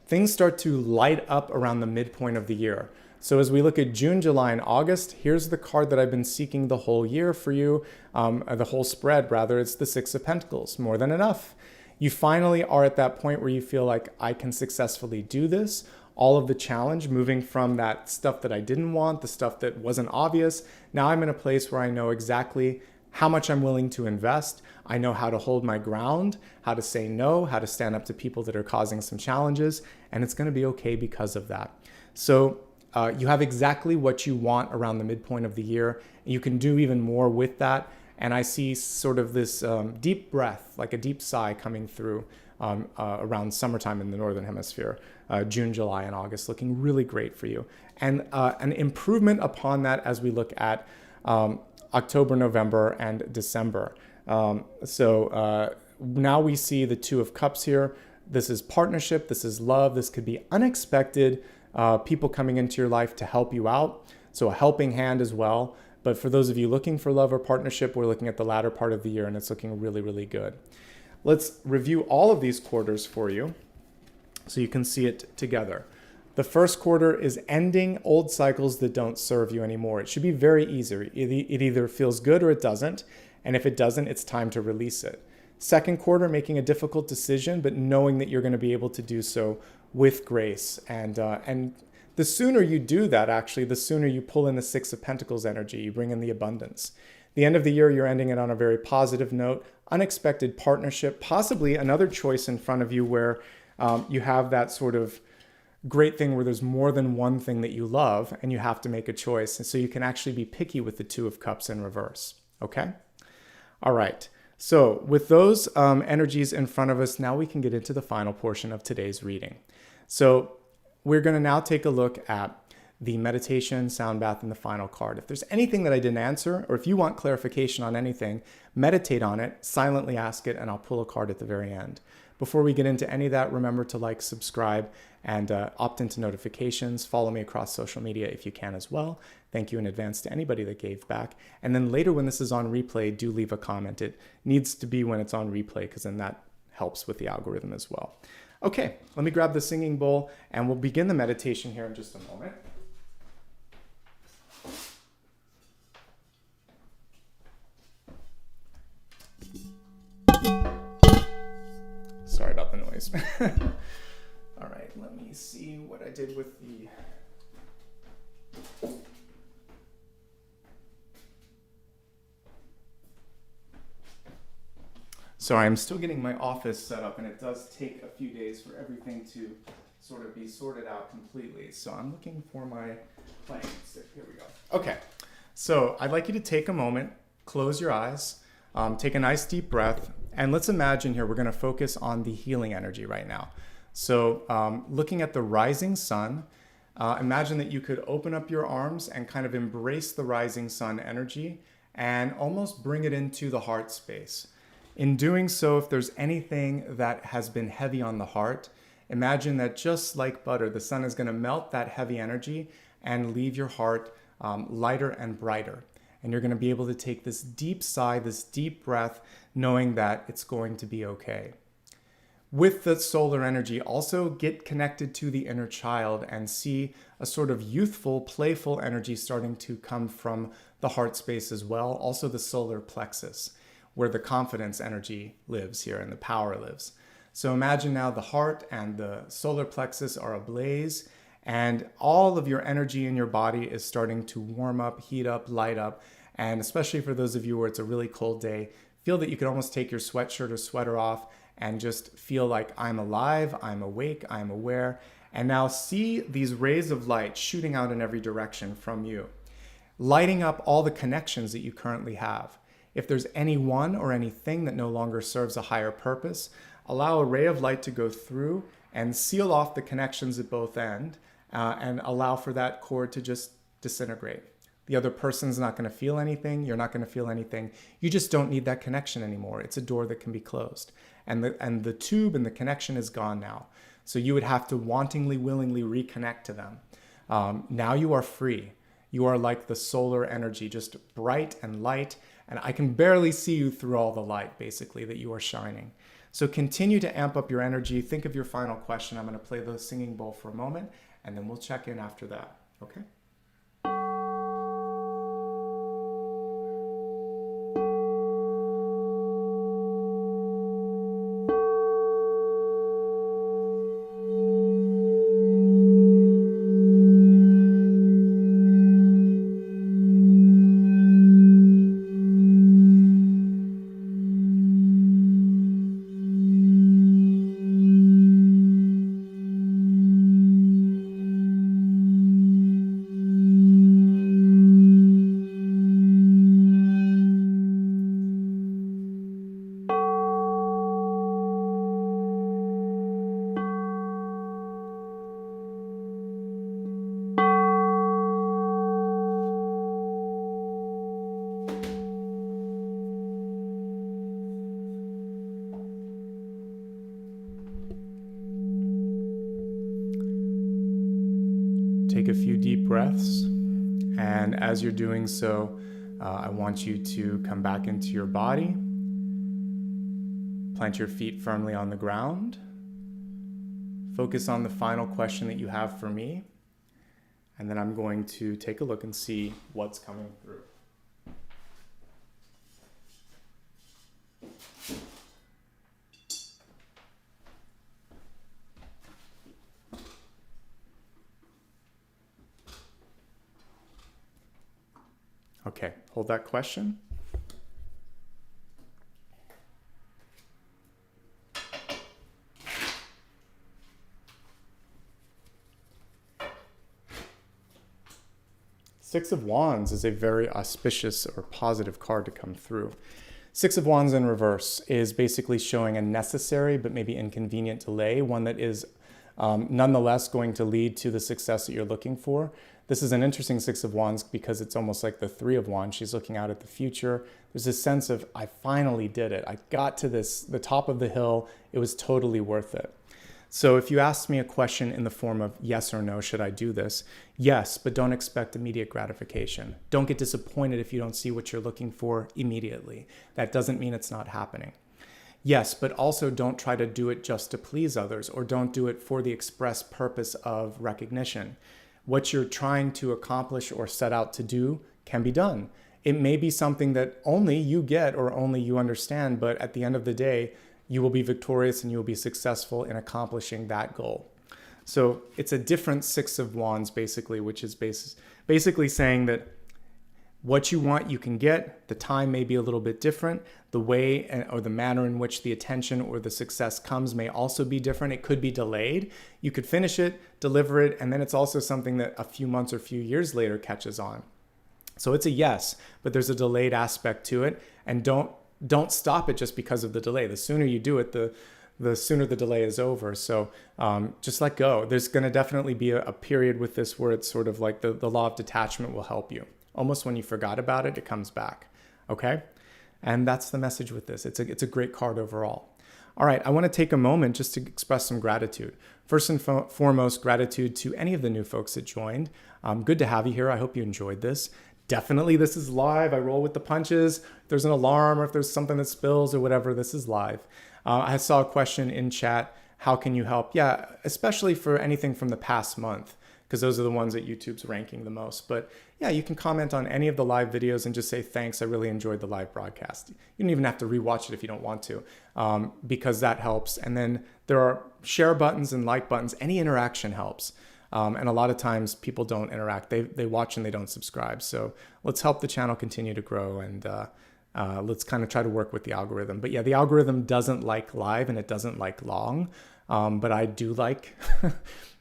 Things start to light up around the midpoint of the year. So as we look at June, July, and August, here's the card that I've been seeking the whole year for you, the whole spread rather. It's the Six of Pentacles, more than enough. You finally are at that point where you feel like I can successfully do this. All of the challenge, moving from that stuff that I didn't want, the stuff that wasn't obvious. Now I'm in a place where I know exactly how much I'm willing to invest. I know how to hold my ground, how to say no, how to stand up to people that are causing some challenges, and it's going to be okay because of that. So you have exactly what you want around the midpoint of the year. You can do even more with that. And I see sort of this deep breath, like a deep sigh coming through around summertime in the Northern Hemisphere, June, July, and August, looking really great for you. And an improvement upon that as we look at October, November, and December. So now we see the Two of Cups here. This is partnership, this is love, this could be unexpected people coming into your life to help you out. So a helping hand as well. But for those of you looking for love or partnership, we're looking at the latter part of the year and it's looking really, really good. Let's review all of these quarters for you so you can see it together. The first quarter is ending old cycles that don't serve you anymore. It should be very easy. It either feels good or it doesn't. And if it doesn't, it's time to release it. Second quarter, making a difficult decision, but knowing that you're going to be able to do so with grace. And the sooner you do that, actually, the sooner you pull in the Six of Pentacles energy, you bring in the abundance. The end of the year, you're ending it on a very positive note, unexpected partnership, possibly another choice in front of you where you have that sort of great thing where there's more than one thing that you love and you have to make a choice. And so you can actually be picky with the Two of Cups in reverse. Okay? All right. So with those energies in front of us, now we can get into the final portion of today's reading. So we're going to now take a look at the meditation, sound bath, and the final card. If there's anything that I didn't answer, or if you want clarification on anything, meditate on it, silently ask it, and I'll pull a card at the very end. Before we get into any of that, remember to like, subscribe, and opt into notifications. Follow me across social media if you can as well. Thank you in advance to anybody that gave back. And then later when this is on replay, do leave a comment. It needs to be when it's on replay because then that helps with the algorithm as well. Okay, let me grab the singing bowl and we'll begin the meditation here in just a moment. Sorry about the noise. All right, let me see what I did with the... Sorry, I'm still getting my office set up and it does take a few days for everything to sort of be sorted out completely. So I'm looking for my playing stick. Here we go. Okay, so I'd like you to take a moment, close your eyes, take a nice deep breath, and let's imagine here we're going to focus on the healing energy right now. So looking at the rising sun, imagine that you could open up your arms and kind of embrace the rising sun energy and almost bring it into the heart space. In doing so, if there's anything that has been heavy on the heart, imagine that just like butter, the sun is going to melt that heavy energy and leave your heart lighter and brighter. And you're going to be able to take this deep sigh, this deep breath, knowing that it's going to be okay. With the solar energy, also get connected to the inner child and see a sort of youthful, playful energy starting to come from the heart space as well. Also the solar plexus, where the confidence energy lives here and the power lives. So imagine now the heart and the solar plexus are ablaze and all of your energy in your body is starting to warm up, heat up, light up. And especially for those of you where it's a really cold day, feel that you could almost take your sweatshirt or sweater off and just feel like I'm alive, I'm awake, I'm aware. And now see these rays of light shooting out in every direction from you, lighting up all the connections that you currently have. If there's anyone or anything that no longer serves a higher purpose, allow a ray of light to go through and seal off the connections at both ends and allow for that cord to just disintegrate. The other person's not going to feel anything. You're not going to feel anything. You just don't need that connection anymore. It's a door that can be closed. And the tube and the connection is gone now. So you would have to wantingly, willingly reconnect to them. Now you are free. You are like the solar energy, just bright and light. And I can barely see you through all the light, basically, that you are shining. So continue to amp up your energy. Think of your final question. I'm going to play the singing bowl for a moment, and then we'll check in after that. Okay? Take a few deep breaths, and as you're doing so, I want you to come back into your body, plant your feet firmly on the ground, focus on the final question that you have for me, and then I'm going to take a look and see what's coming through. Okay, hold that question. Six of Wands is a very auspicious or positive card to come through. Six of Wands in reverse is basically showing a necessary but maybe inconvenient delay, one that is nonetheless going to lead to the success that you're looking for. This is an interesting Six of Wands because it's almost like the Three of Wands. She's looking out at the future. There's this sense of, I finally did it. I got to the top of the hill. It was totally worth it. So if you ask me a question in the form of yes or no, should I do this? Yes, but don't expect immediate gratification. Don't get disappointed if you don't see what you're looking for immediately. That doesn't mean it's not happening. Yes, but also don't try to do it just to please others, or don't do it for the express purpose of recognition. What you're trying to accomplish or set out to do can be done. It may be something that only you get or only you understand, but at the end of the day, you will be victorious and you will be successful in accomplishing that goal. So it's a different Six of Wands, basically, which is basically saying that what you want, you can get. The time may be a little bit different. The way or the manner in which the attention or the success comes may also be different. It could be delayed. You could finish it, deliver it, and then it's also something that a few months or few years later catches on. So it's a yes, but there's a delayed aspect to it, and don't stop it just because of the delay. The sooner you do it, the sooner the delay is over. So just let go. There's going to definitely be a period with this where it's sort of like the law of detachment will help you. Almost when you forgot about it, it comes back. Okay? And that's the message with this. It's a great card overall. All right, I want to take a moment just to express some gratitude. First and foremost, gratitude to any of the new folks that joined. Good to have you here. I hope you enjoyed this. Definitely, this is live. I roll with the punches. If there's an alarm or if there's something that spills or whatever, this is live. I saw a question in chat. How can you help? Yeah, especially for anything from the past month, because those are the ones that YouTube's ranking the most. But yeah, you can comment on any of the live videos and just say, thanks, I really enjoyed the live broadcast. You don't even have to rewatch it if you don't want to, because that helps. And then there are share buttons and like buttons. Any interaction helps. And a lot of times people don't interact. They watch and they don't subscribe. So let's help the channel continue to grow, and let's kind of try to work with the algorithm. But yeah, the algorithm doesn't like live and it doesn't like long. But I do like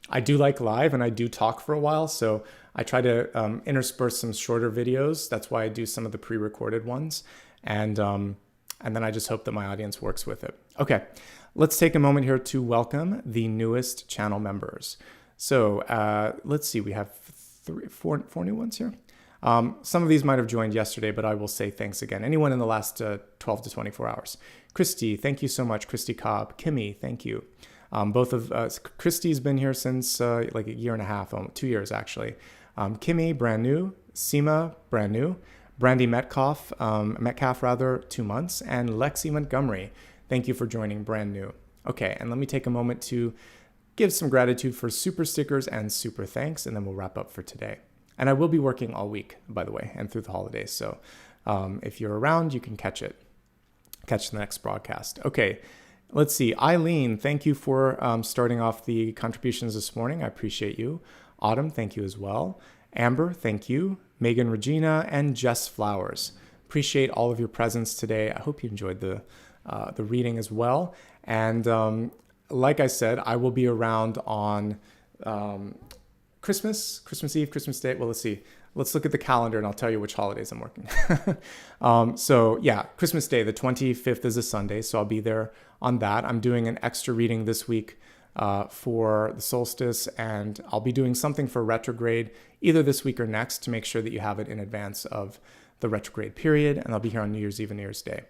I do like live, and I do talk for a while. So I try to intersperse some shorter videos. That's why I do some of the pre-recorded ones. And then I just hope that my audience works with it. Okay, Let's take a moment here to welcome the newest channel members. So let's see, we have four new ones here. Some of these might have joined yesterday, but I will say thanks again. Anyone in the last 12 to 24 hours. Christy, thank you so much. Christy Cobb. Kimmy, thank you. Both of Christy's been here since like a year and a half, 2 years actually. Kimmy, brand new. Seema, brand new. Brandy Metcalf, 2 months. And Lexi Montgomery, thank you for joining, brand new. Okay, and let me take a moment to give some gratitude for super stickers and super thanks, and then we'll wrap up for today. And I will be working all week, by the way, and through the holidays. So if you're around, you can catch the next broadcast. Okay, let's see. Eileen, thank you for starting off the contributions this morning. I appreciate you. Autumn, thank you as well. Amber, thank you. Megan Regina and Jess Flowers. Appreciate all of your presence today. I hope you enjoyed the reading as well. And like I said, I will be around on Christmas Eve, Christmas Day. Well, let's see. Let's look at the calendar and I'll tell you which holidays I'm working. So yeah, Christmas Day, the 25th is a Sunday. So I'll be there on that. I'm doing an extra reading this week for the solstice, and I'll be doing something for retrograde either this week or next to make sure that you have it in advance of the retrograde period. And I'll be here on New Year's Eve and New Year's Day.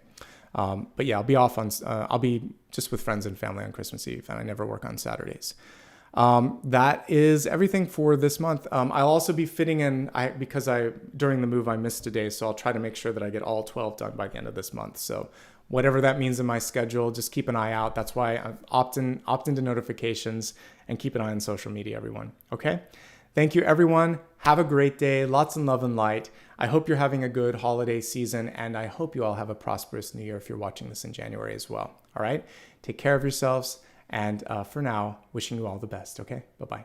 But yeah, I'll be off on, I'll be just with friends and family on Christmas Eve, and I never work on Saturdays. That is everything for this month. I'll also be fitting in, because during the move I missed a day, so I'll try to make sure that I get all 12 done by the end of this month. So whatever that means in my schedule, just keep an eye out. That's why I opt into notifications and keep an eye on social media, everyone. Okay? Thank you, everyone. Have a great day. Lots of love and light. I hope you're having a good holiday season, and I hope you all have a prosperous new year if you're watching this in January as well. All right? Take care of yourselves. And for now, wishing you all the best, okay? Bye-bye.